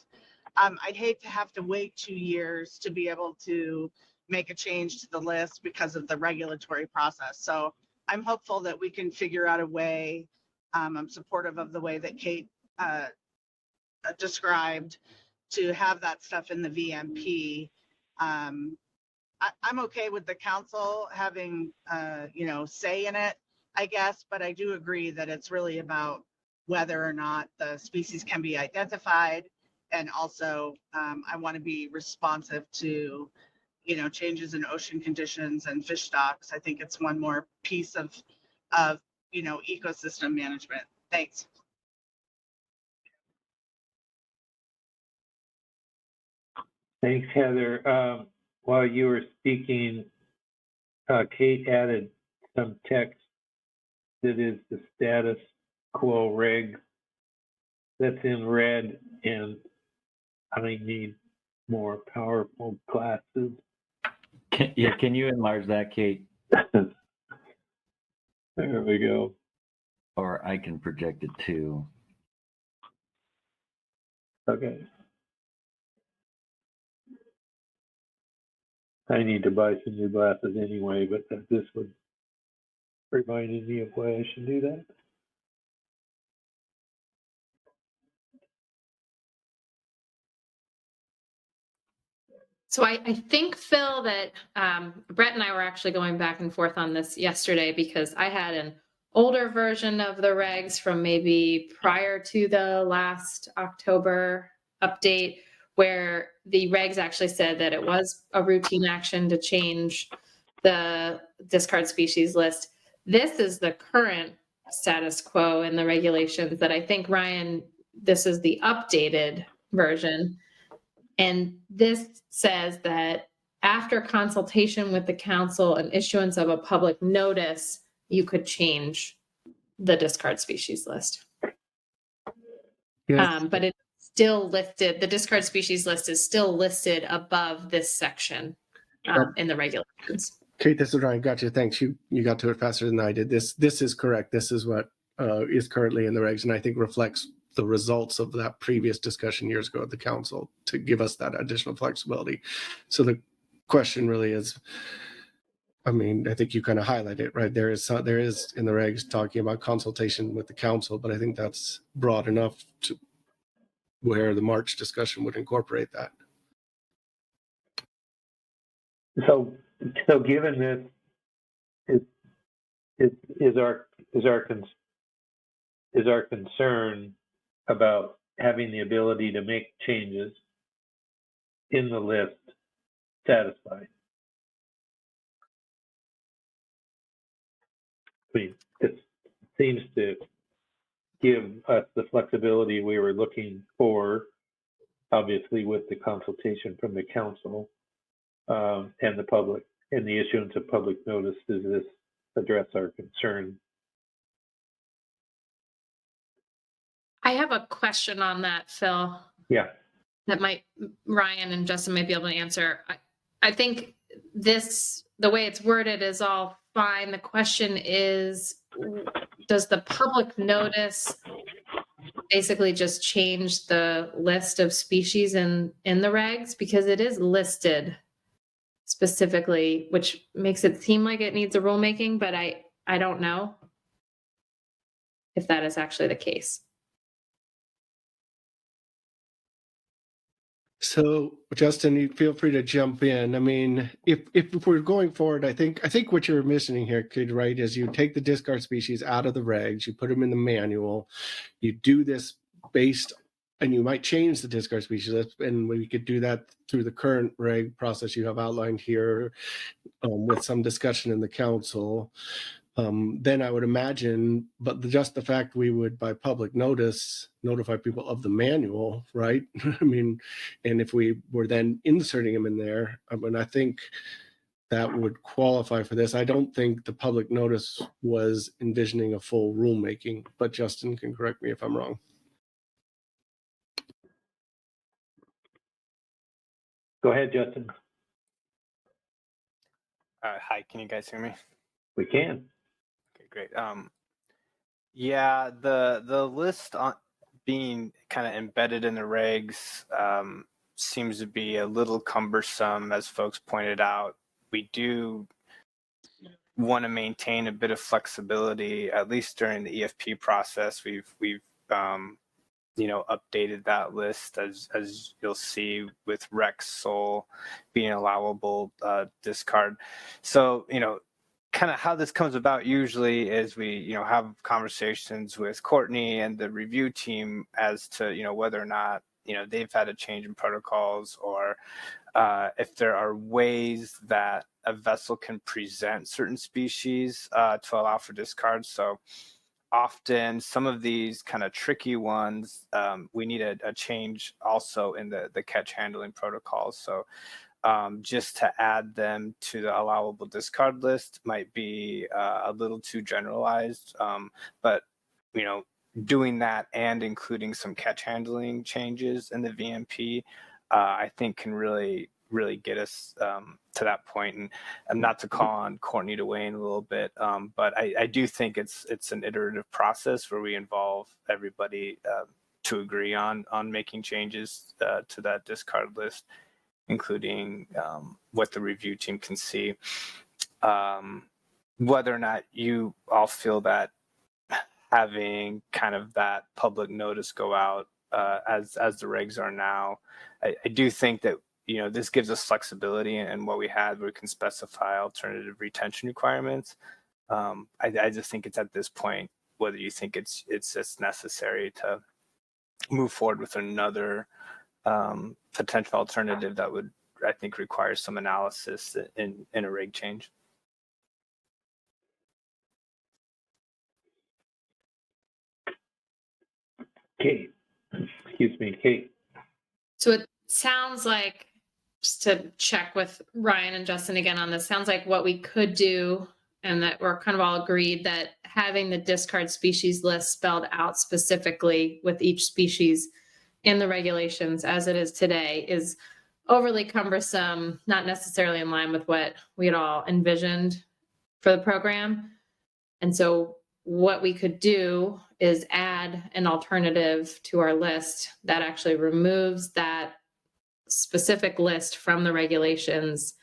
I'd hate to have to wait 2 years to be able to make a change to the list because of the regulatory process. So I'm hopeful that we can figure out a way. I'm supportive of the way that Kate described to have that stuff in the VMP. I'm okay with the council having, say in it, I guess, but I do agree that it's really about whether or not the species can be identified. And also, I want to be responsive to, changes in ocean conditions and fish stocks. I think it's one more piece of ecosystem management. Thanks. Thanks, Heather. While you were speaking, Kate added some text that is the status quo reg that's in red, and I need more powerful glasses. Can you enlarge that, Kate? There we go. Or I can project it too. Okay. I need to buy some new glasses anyway, but this would remind me of why I should do that. So I think, Phil, that Brett and I were actually going back and forth on this yesterday because I had an older version of the regs from maybe prior to the last October update, where the regs actually said that it was a routine action to change the discard species list. This is the current status quo in the regulations that I think, Ryan, this is the updated version. And this says that after consultation with the council and issuance of a public notice, you could change the discard species list. Yes. But it's still listed, the discard species list is still listed above this section in the regulations. Kate, this is Ryan. Got you. Thanks. You got to it faster than I did. This is correct. This is what is currently in the regs, and I think reflects the results of that previous discussion years ago at the council to give us that additional flexibility. So the question really is, I think you kind of highlighted it, right? There is in the regs talking about consultation with the council, but I think that's broad enough to where the March discussion would incorporate that. So given this is our concern about having the ability to make changes in the list satisfied? It seems to give us the flexibility we were looking for, obviously with the consultation from the council and the public, and the issuance of public notice. Does this address our concern? I have a question on that, Phil. Yeah. That Ryan and Justin might be able to answer. I think the way it's worded is all fine. The question is, does the public notice basically just change the list of species in the regs? Because it is listed specifically, which makes it seem like it needs a rulemaking, but I don't know if that is actually the case. So, Justin, you feel free to jump in. If we're going forward, I think what you're missing here, Kate, right, is you take the discard species out of the regs, you put them in the manual, you do this based, and you might change the discard species list, and we could do that through the current reg process you have outlined here with some discussion in the council. then I would imagine, but just the fact we would by public notice notify people of the manual, right? I mean, and if we were then inserting them in there, I mean, I think that would qualify for this. I don't think the public notice was envisioning a full rulemaking, but Justin can correct me if I'm wrong. Go ahead, Justin. Hi, can you guys hear me? We can. Okay, great. Yeah, the list on being kind of embedded in the regs seems to be a little cumbersome, as folks pointed out. We do want to maintain a bit of flexibility, at least during the EFP process. We've updated that list as you'll see with Rex Sol being allowable discard. So, kind of how this comes about usually is we, have conversations with Courtney and the review team as to, whether or not, they've had a change in protocols or if there are ways that a vessel can present certain species to allow for discard. So often some of these kind of tricky ones, we need a change also in the catch handling protocols. So just to add them to the allowable discard list might be a little too generalized, but doing that and including some catch handling changes in the VMP, I think can really get us to that point. And not to call on Courtney to weigh in a little bit, but I do think it's an iterative process where we involve everybody to agree on making changes to that discard list, including what the review team can see. Whether or not you all feel that having kind of that public notice go out as the regs are now, I do think that this gives us flexibility in what we had, where we can specify alternative retention requirements. I just think it's at this point whether you think it's just necessary to move forward with another potential alternative that would, I think, require some analysis in a reg change. Kate. Excuse me, Kate. So it sounds like, just to check with Ryan and Justin again on this, sounds like what we could do, and that we're kind of all agreed, that having the discard species list spelled out specifically with each species in the regulations as it is today is overly cumbersome, not necessarily in line with what we had all envisioned for the program. And so what we could do is add an alternative to our list that actually removes that specific list from the regulations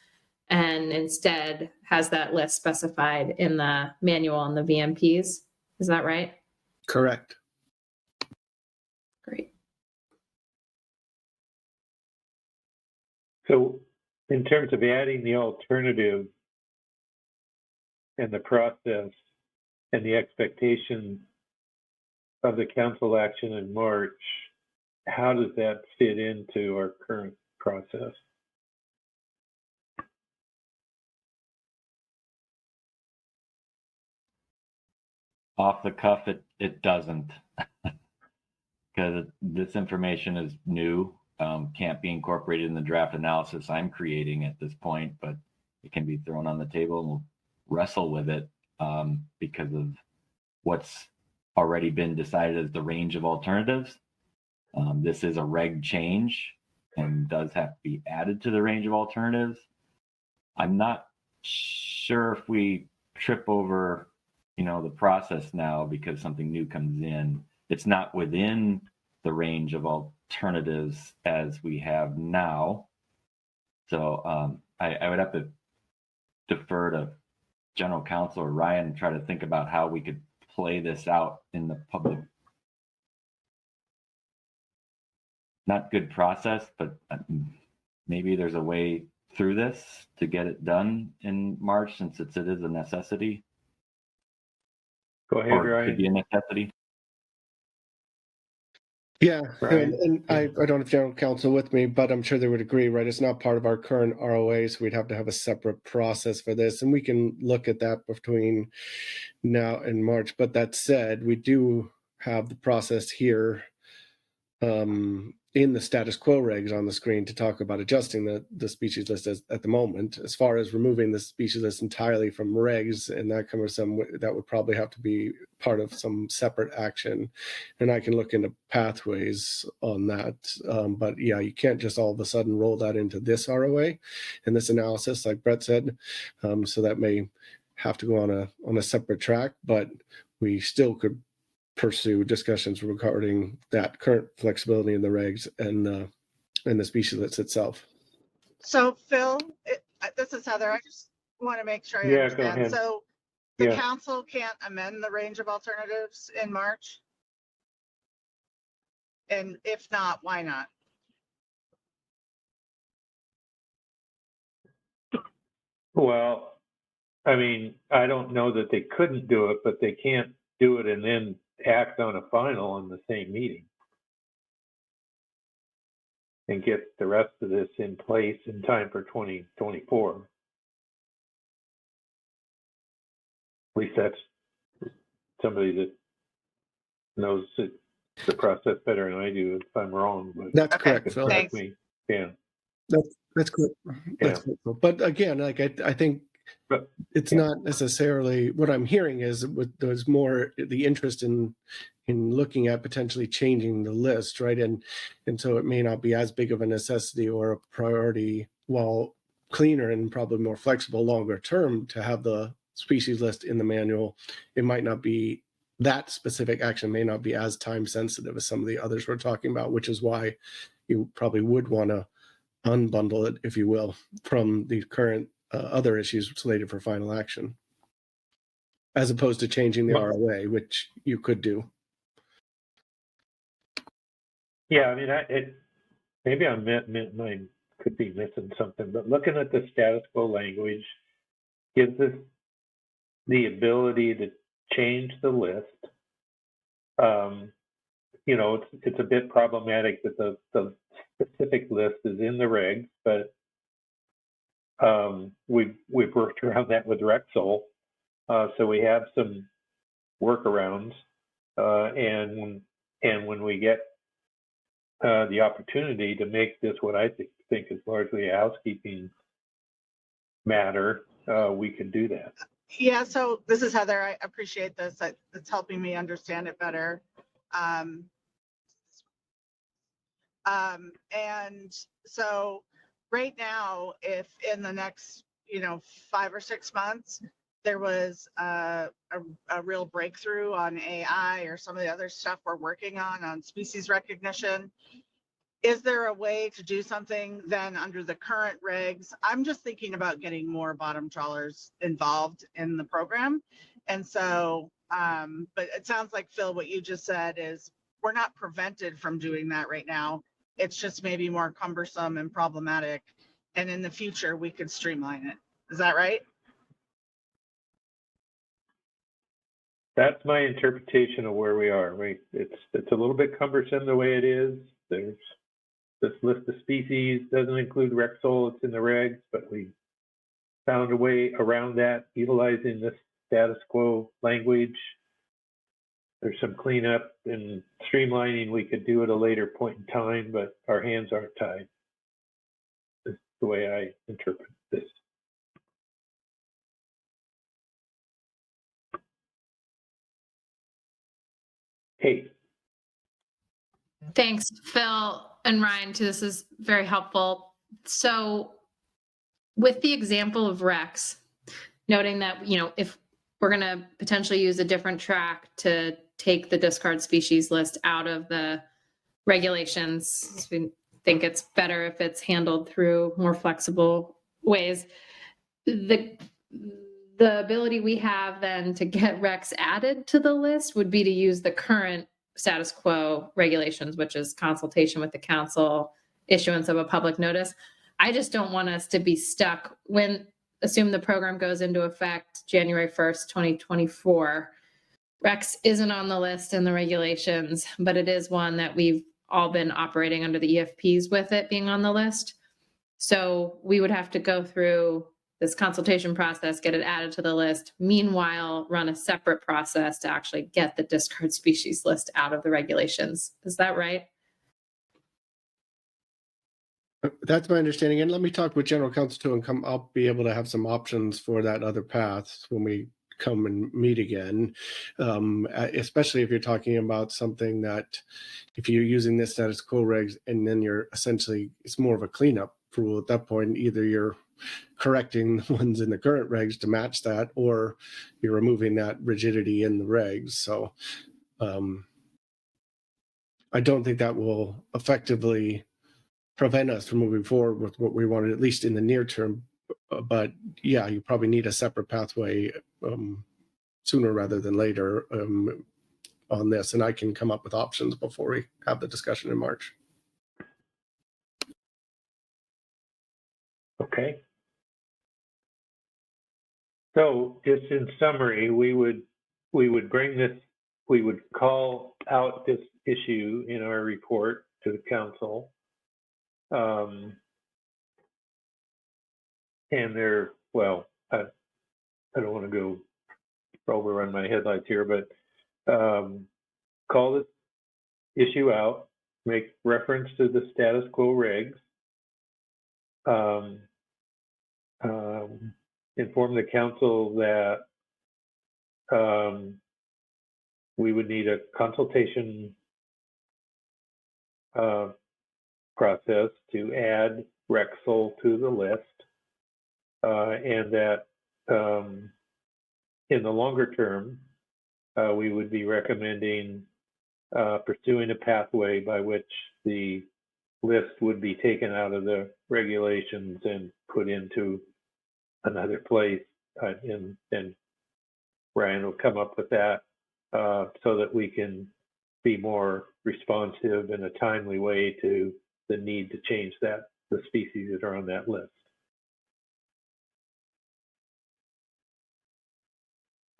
and instead has that list specified in the manual and the VMPs. Is that right? Correct. Great. So in terms of adding the alternative and the process and the expectation of the council action in March, how does that fit into our current process? Off the cuff, it doesn't, because this information is new, can't be incorporated in the draft analysis I'm creating at this point, but it can be thrown on the table and we'll wrestle with it because of what's already been decided as the range of alternatives. This is a reg change and does have to be added to the range of alternatives. I'm not sure if we trip over, the process now because something new comes in. It's not within the range of alternatives as we have now. So I would have to defer to General Counsel or Ryan and try to think about how we could play this out in the public. Not good process, but maybe there's a way through this to get it done in March, since it is a necessity. Go ahead, or Ryan. could be a necessity. Yeah, Right. and I don't have general counsel with me, but I'm sure they would agree, right? It's not part of our current ROA, so we'd have to have a separate process for this, and we can look at that between now and March. But that said, we do have the process here in the status quo regs on the screen to talk about adjusting the species list at the moment. As far as removing the species list entirely from regs and that cumbersome, that would probably have to be part of some separate action. And I can look into pathways on that. But yeah, you can't just all of a sudden roll that into this ROA and this analysis, like Brett said. So that may have to go on a separate track, but we still could pursue discussions regarding that current flexibility in the regs and the species list itself. So Phil, this is Heather. I just want to make sure I Yeah, go understand. ahead. So the Yeah. council can't amend the range of alternatives in March? And if not, why not? Well, I mean, I don't know that they couldn't do it, but they can't do it and then act on a final in the same meeting and get the rest of this in place in time for 2024. At least that's somebody that knows the process better than I do. If I'm wrong, but That's Okay, correct, Phil. thanks. me. Yeah. That's correct. That's correct, Phil. But again, like I think But it's yeah. not necessarily what I'm hearing is there's more the interest in looking at potentially changing the list, right? And so it may not be as big of a necessity or a priority, while cleaner and probably more flexible longer term to have the species list in the manual. It might not be that specific action may not be as time sensitive as some of the others we're talking about, which is why you probably would want to unbundle it, if you will, from the current other issues slated for final action, as opposed to changing the ROA, which you could do. Yeah, I mean, maybe I could be missing something, but looking at the status quo language gives us the ability to change the list. You know, it's a bit problematic that the specific list is in the regs, but we've worked around that with Rexall, so we have some workarounds, and when we get the opportunity to make this what I think is largely a housekeeping matter, we can do that. Yeah, so this is Heather. I appreciate this. It's helping me understand it better. And so right now, if in the next, 5 or 6 months, there was a real breakthrough on AI or some of the other stuff we're working on species recognition, is there a way to do something then under the current regs? I'm just thinking about getting more bottom trawlers involved in the program. And so, but it sounds like, Phil, what you just said is we're not prevented from doing that right now. It's just maybe more cumbersome and problematic. And in the future, we could streamline it. Is that right? That's my interpretation of where we are, right? It's a little bit cumbersome the way it is. There's this list of species doesn't include Rexall, it's in the regs, but we found a way around that utilizing this status quo language. There's some cleanup and streamlining we could do at a later point in time, but our hands aren't tied. That's the way I interpret this. Kate. Thanks, Phil and Ryan, too. This is very helpful. So with the example of Rex, noting that, if we're going to potentially use a different track to take the discard species list out of the regulations, we think it's better if it's handled through more flexible ways. The ability we have then to get Rex added to the list would be to use the current status quo regulations, which is consultation with the council, issuance of a public notice. I just don't want us to be stuck assume the program goes into effect January 1st, 2024. Rex isn't on the list in the regulations, but it is one that we've all been operating under the EFPs with it being on the list. So we would have to go through this consultation process, get it added to the list, meanwhile, run a separate process to actually get the discard species list out of the regulations. Is that right? That's my understanding. And let me talk with general counsel too, and I'll be able to have some options for that other path when we come and meet again. Especially if you're talking about something that, if you're using this status quo regs and then you're essentially, it's more of a cleanup rule at that point. Either you're correcting the ones in the current regs to match that, or you're removing that rigidity in the regs. So I don't think that will effectively prevent us from moving forward with what we wanted, at least in the near term. But yeah, you probably need a separate pathway sooner rather than later on this. And I can come up with options before we have the discussion in March. Okay. So just in summary, we would call out this issue in our report to the council. And I don't want to go overrun my headlights here, but call this issue out, make reference to the status quo regs, inform the council that we would need a consultation process to add Rexel to the list, and that in the longer term, we would be recommending pursuing a pathway by which the list would be taken out of the regulations and put into another place, and Ryan will come up with that so that we can be more responsive in a timely way to the need to change the species that are on that list.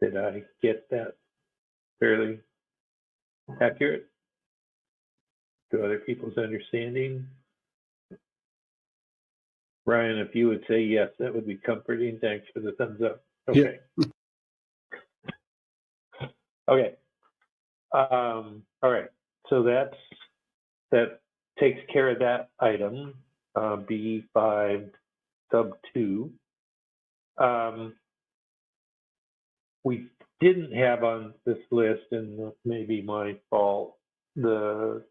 Did I get that fairly accurate to other people's understanding? Ryan, if you would say yes, that would be comforting. Thanks for the thumbs up. Okay. Yeah. Okay. All right. So that takes care of that item, B5 sub 2. We didn't have on this list, and maybe my fault, the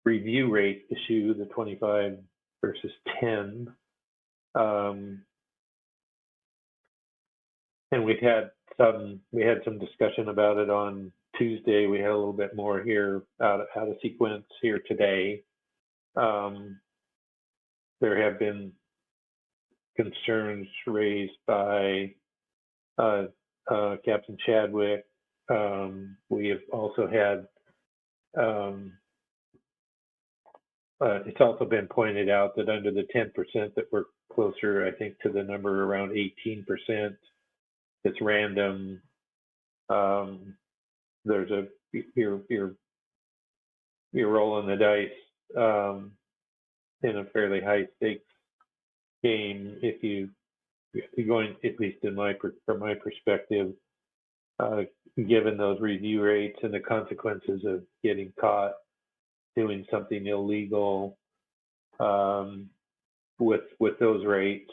review rate issue, the 25 versus 10. And we had some discussion about it on Tuesday. We had a little bit more here out of sequence here today. There have been concerns raised by Captain Chadwick. We have also had, it's also been pointed out that under the 10% that we're closer, I think, to the number around 18%. It's random. There's you're rolling the dice in a fairly high stakes game if you're going, at least from my perspective, given those review rates and the consequences of getting caught doing something illegal with those rates.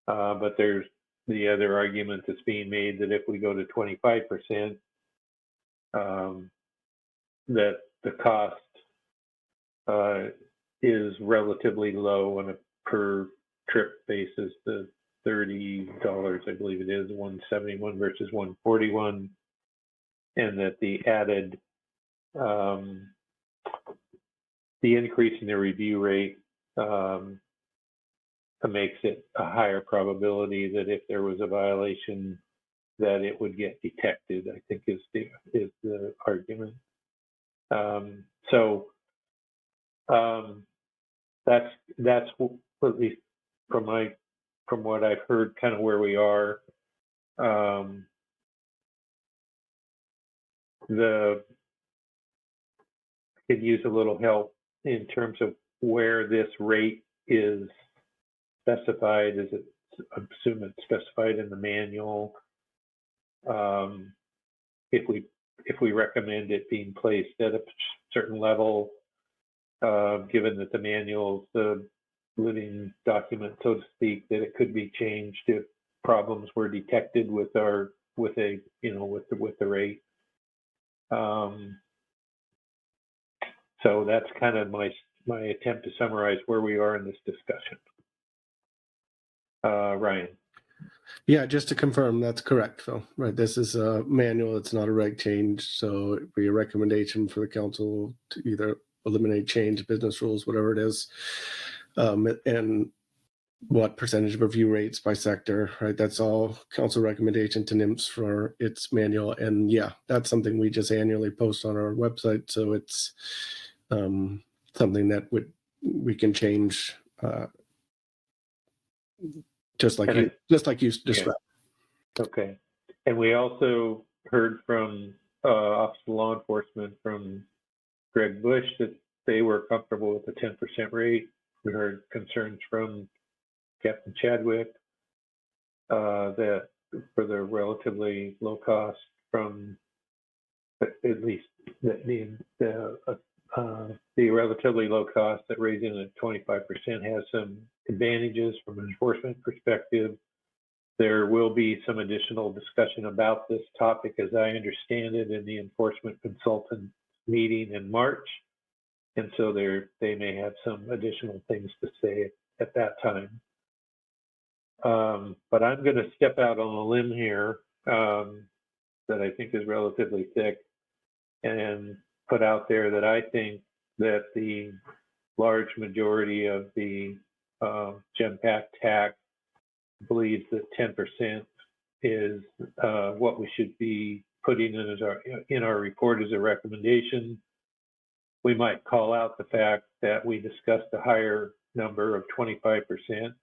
But there's the other argument that's being made that if we go to 25%, that the cost is relatively low on a per trip basis. The $30, I believe it is, 171 versus 141, and that the added the increase in the review rate makes it a higher probability that if there was a violation that it would get detected, I think is the argument. That's at least from what I've heard, kind of where we are. could use a little help in terms of where this rate is specified. Is it, I assume it's specified in the manual? If we recommend it being placed at a certain level, given that the manual's the living document, so to speak, that it could be changed if problems were detected with the rate. So that's kind of my attempt to summarize where we are in this discussion. Ryan. Yeah, just to confirm, that's correct, Phil. Right, this is a manual, it's not a reg change, so it'd be a recommendation for the council to either eliminate, change business rules, whatever it is, and what percentage of review rates by sector, right? That's all council recommendation to NIMS for its manual. And yeah, that's something we just annually post on our website. So it's something that we can change just like you described. Okay. And we also heard from Office of Law Enforcement from Greg Bush that they were comfortable with the 10% rate. We heard concerns from Captain Chadwick that for the relatively low cost from at least the relatively low cost that raising it 25% has some advantages from an enforcement perspective. There will be some additional discussion about this topic, as I understand it, in the enforcement consultant meeting in March. And so they may have some additional things to say at that time. But I'm going to step out on a limb here that I think is relatively thick and put out there that I think that the large majority of the GEMPAC TAC believes that 10% is what we should be putting in our report as a recommendation. We might call out the fact that we discussed a higher number of 25%.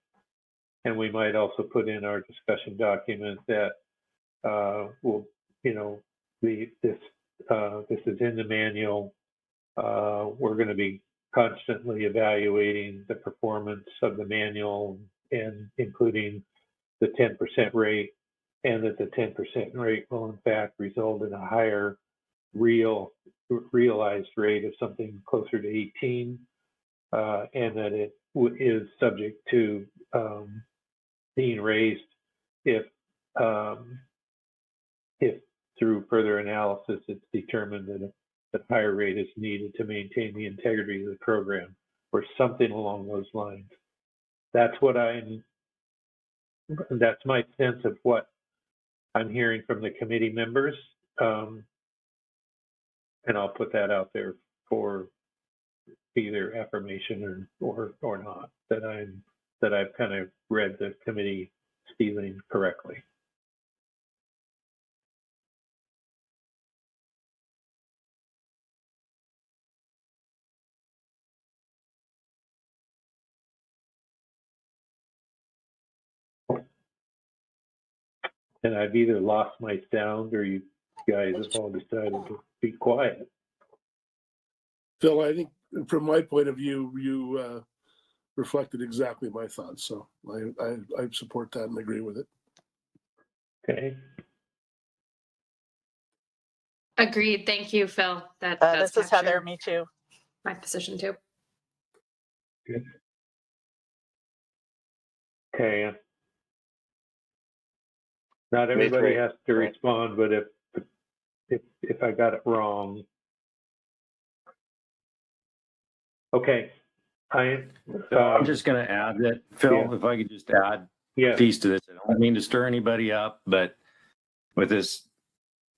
And we might also put in our discussion document that this is in the manual. We're going to be constantly evaluating the performance of the manual and including the 10% rate, and that the 10% rate will in fact result in a higher realized rate of something closer to 18, and that it is subject to being raised if through further analysis it's determined that a higher rate is needed to maintain the integrity of the program, or something along those lines. That's my sense of what I'm hearing from the committee members, and I'll put that out there for either affirmation or not, that I've kind of read the committee feeling correctly. And I've either lost my sound or you guys have all decided to be quiet. Phil, I think from my point of view, you reflected exactly my thoughts. So I support that and agree with it. Okay. Agreed. Thank you, Phil. This is Heather. Me too. My position too. Good. Okay. Not everybody has to respond, but if I got it wrong. Okay. I'm just going to add that, Phil, if I could just add a piece to this. I don't mean to stir anybody up, but with this,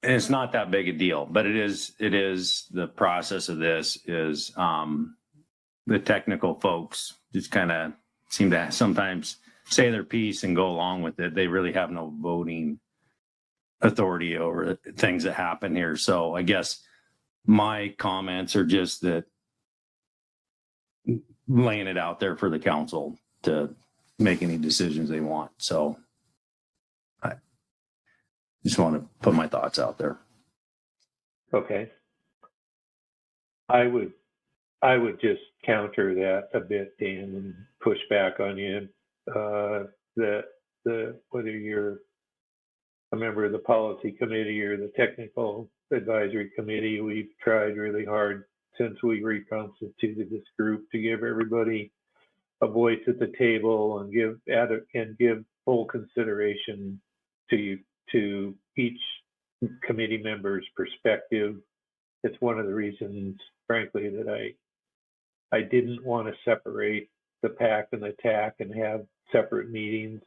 and it's not that big a deal, but it is the process of this is the technical folks just kind of seem to sometimes say their piece and go along with it. They really have no voting authority over things that happen here. So I guess my comments are just that laying it out there for the council to make any decisions they want. So I just want to put my thoughts out there. Okay. I would I would just counter that a bit, Dan, and push back on you that whether you're a member of the policy committee or the technical advisory committee, we've tried really hard since we reconstituted this group to give everybody a voice at the table and give full consideration to each committee member's perspective. It's one of the reasons, frankly, that I didn't want to separate the PAC and the TAC and have separate meetings,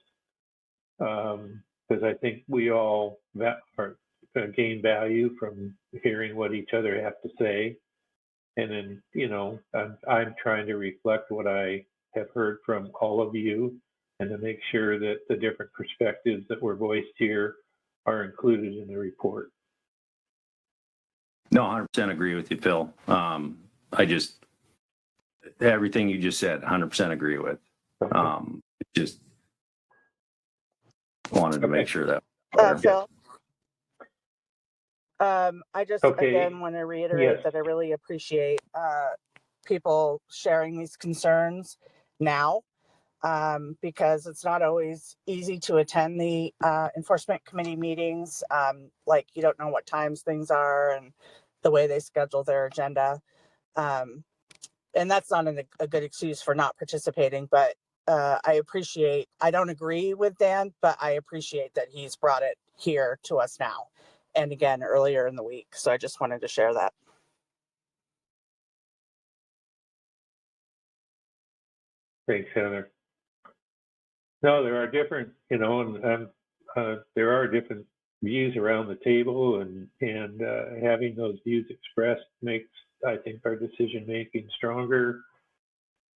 because I think we all gain value from hearing what each other have to say. And then, you know, I'm trying to reflect what I have heard from all of you and to make sure that the different perspectives that were voiced here are included in the report. No, 100% agree with you, Phil. Everything you just said, 100% agree with. Just wanted to make sure that. Phil, I just again want to reiterate that I really appreciate people sharing these concerns now, because it's not always easy to attend the enforcement committee meetings. Like, you don't know what times things are and the way they schedule their agenda. And that's not a good excuse for not participating, but I don't agree with Dan, but I appreciate that he's brought it here to us now. And again, earlier in the week. So I just wanted to share that. Thanks, Heather. No, there are different, you know, and there are different views around the table, and having those views expressed makes, I think, our decision making stronger.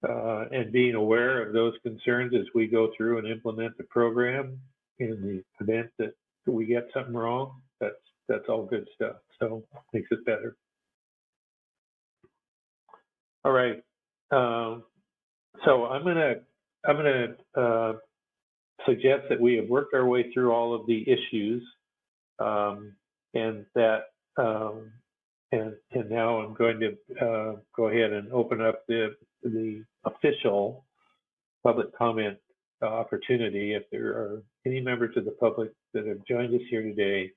And being aware of those concerns as we go through and implement the program in the event that we get something wrong, that's all good stuff. So makes it better. All right. So I'm gonna suggest that we have worked our way through all of the issues, and that and now I'm going to go ahead and open up the official public comment opportunity. If there are any members of the public that have joined us here today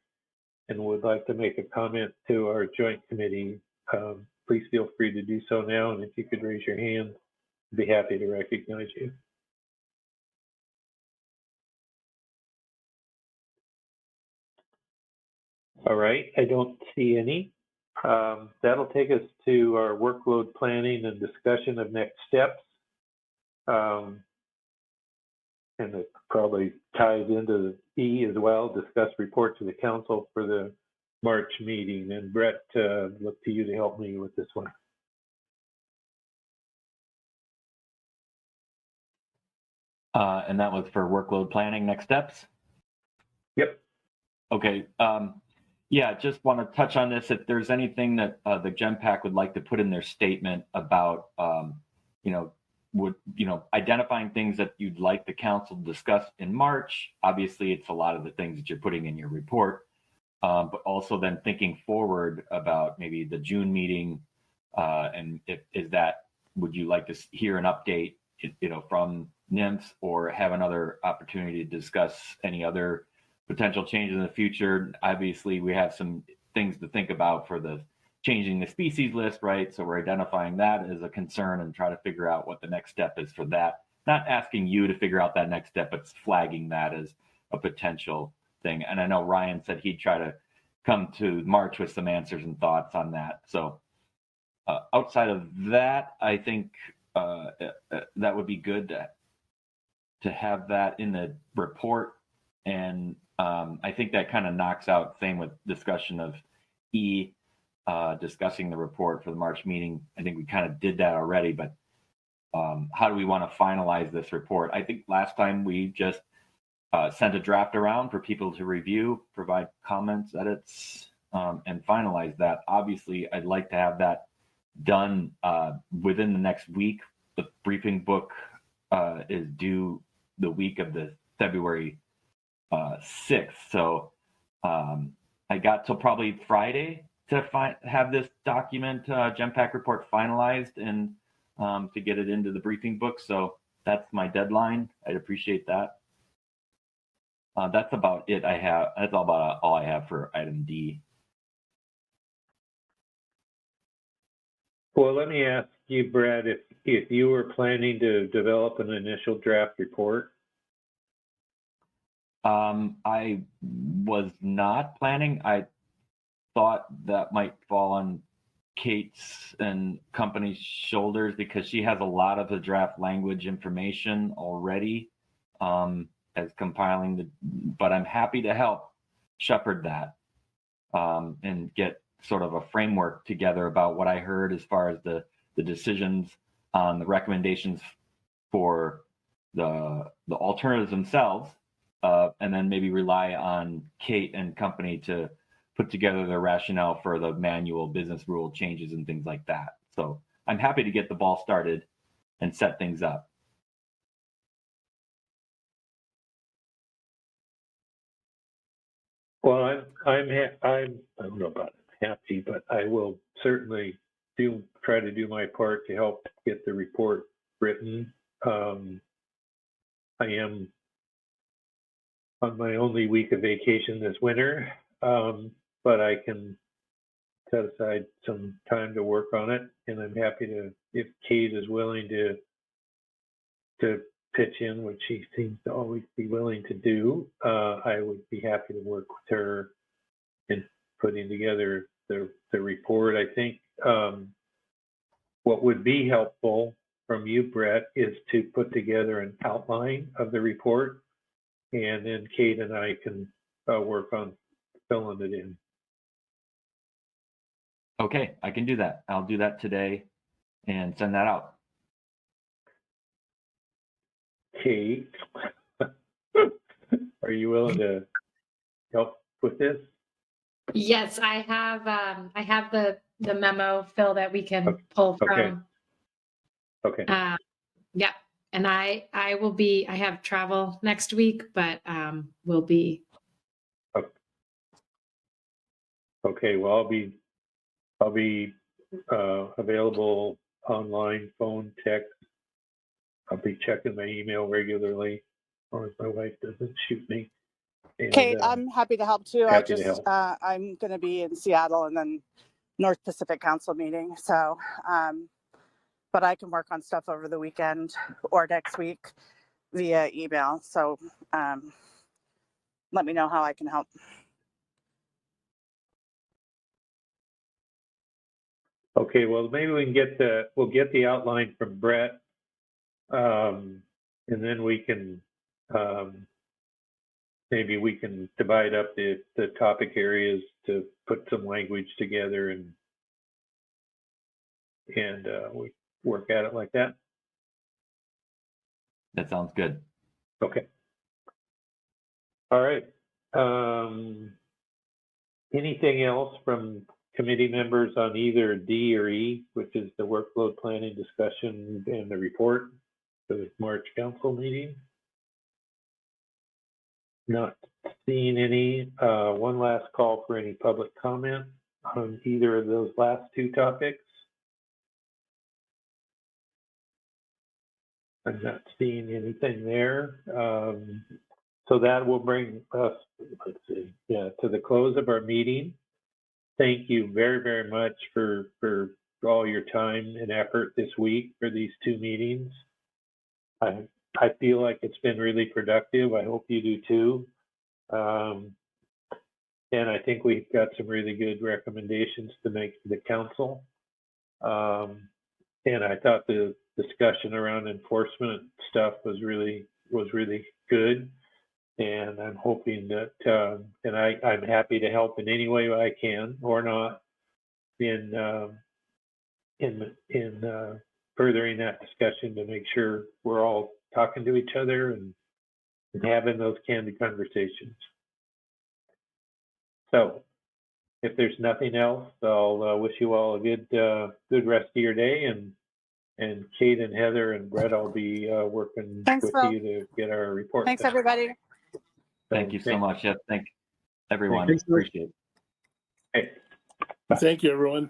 and would like to make a comment to our joint committee, please feel free to do so now. And if you could raise your hand, I'd be happy to recognize you. All right, I don't see any. That'll take us to our workload planning and discussion of next steps. And it probably ties into the E as well, discuss report to the council for the March meeting. And Brett, look to you to help me with this one. And that was for workload planning, next steps? Yep. Okay. Yeah, just want to touch on this. If there's anything that the GEMPAC would like to put in their statement about, identifying things that you'd like the council to discuss in March. Obviously, it's a lot of the things that you're putting in your report, but also then thinking forward about maybe the June meeting, and would you like to hear an update, from NIMS, or have another opportunity to discuss any other potential changes in the future? Obviously, we have some things to think about for the changing the species list, right? So we're identifying that as a concern and try to figure out what the next step is for that. Not asking you to figure out that next step, but flagging that as a potential thing. And I know Ryan said he'd try to come to March with some answers and thoughts on that. So outside of that, I think that would be good to have that in the report. And I think that kind of knocks out, same with discussion of E, discussing the report for the March meeting. I think we kind of did that already, but how do we want to finalize this report? I think last time we just sent a draft around for people to review, provide comments, edits, and finalize that. Obviously, I'd like to have that done within the next week. The briefing book is due the week of the February 6th. So I got till probably Friday to have this document, GEMPAC report finalized and to get it into the briefing book. So that's my deadline. I'd appreciate that. That's about it I have. That's about all I have for item D. Well, let me ask you, Brad, if you were planning to develop an initial draft report. I was not planning. I thought that might fall on Kate's and company's shoulders because she has a lot of the draft language information already as compiling but I'm happy to help shepherd that and get sort of a framework together about what I heard as far as the decisions on the recommendations for the alternatives themselves, and then maybe rely on Kate and company to put together the rationale for the manual business rule changes and things like that. So I'm happy to get the ball started and set things up. Well, I don't know about happy, but I will certainly try to do my part to help get the report written. I am on my only week of vacation this winter, but I can set aside some time to work on it, and I'm happy to, if Kate is willing to pitch in, which she seems to always be willing to do, I would be happy to work with her in putting together the report. I think what would be helpful from you, Brett, is to put together an outline of the report, and then Kate and I can work on filling it in. Okay, I can do that. I'll do that today and send that out. Kate, are you willing to help with this? Yes, I have the memo, Phil, that we can pull from. Okay. Yeah, and I have travel next week, but will be. Okay, well, I'll be available online, phone, text. I'll be checking my email regularly, or if my wife doesn't shoot me. And, Kate, I'm happy to help too. happy to help. I'm going to be in Seattle and then North Pacific Council meeting. So, but I can work on stuff over the weekend or next week via email. So, let me know how I can help. Okay, well, maybe we can we'll get the outline from Brett, and then we can, maybe we can divide up the topic areas to put some language together and we work at it like that. That sounds good. Okay. All right. Anything else from committee members on either D or E, which is the workload planning discussion and the report for the March council meeting? Not seeing any. One last call for any public comment on either of those last two topics. I'm not seeing anything there. So that will bring us, let's see, to the close of our meeting. Thank you very, very much for all your time and effort this week for these two meetings. I feel like it's been really productive. I hope you do too. And I think we've got some really good recommendations to make to the council. And I thought the discussion around enforcement stuff was really good. And I'm hoping that, and I'm happy to help in any way I can or not in furthering that discussion to make sure we're all talking to each other and having those candid conversations. So if there's nothing else, I'll wish you all a good rest of your day, and Kate and Heather and Brett, I'll be working with you to get our report. Thanks, everybody. Thank you so much. Yeah, thank everyone. Appreciate it. Hey. Thank you, everyone.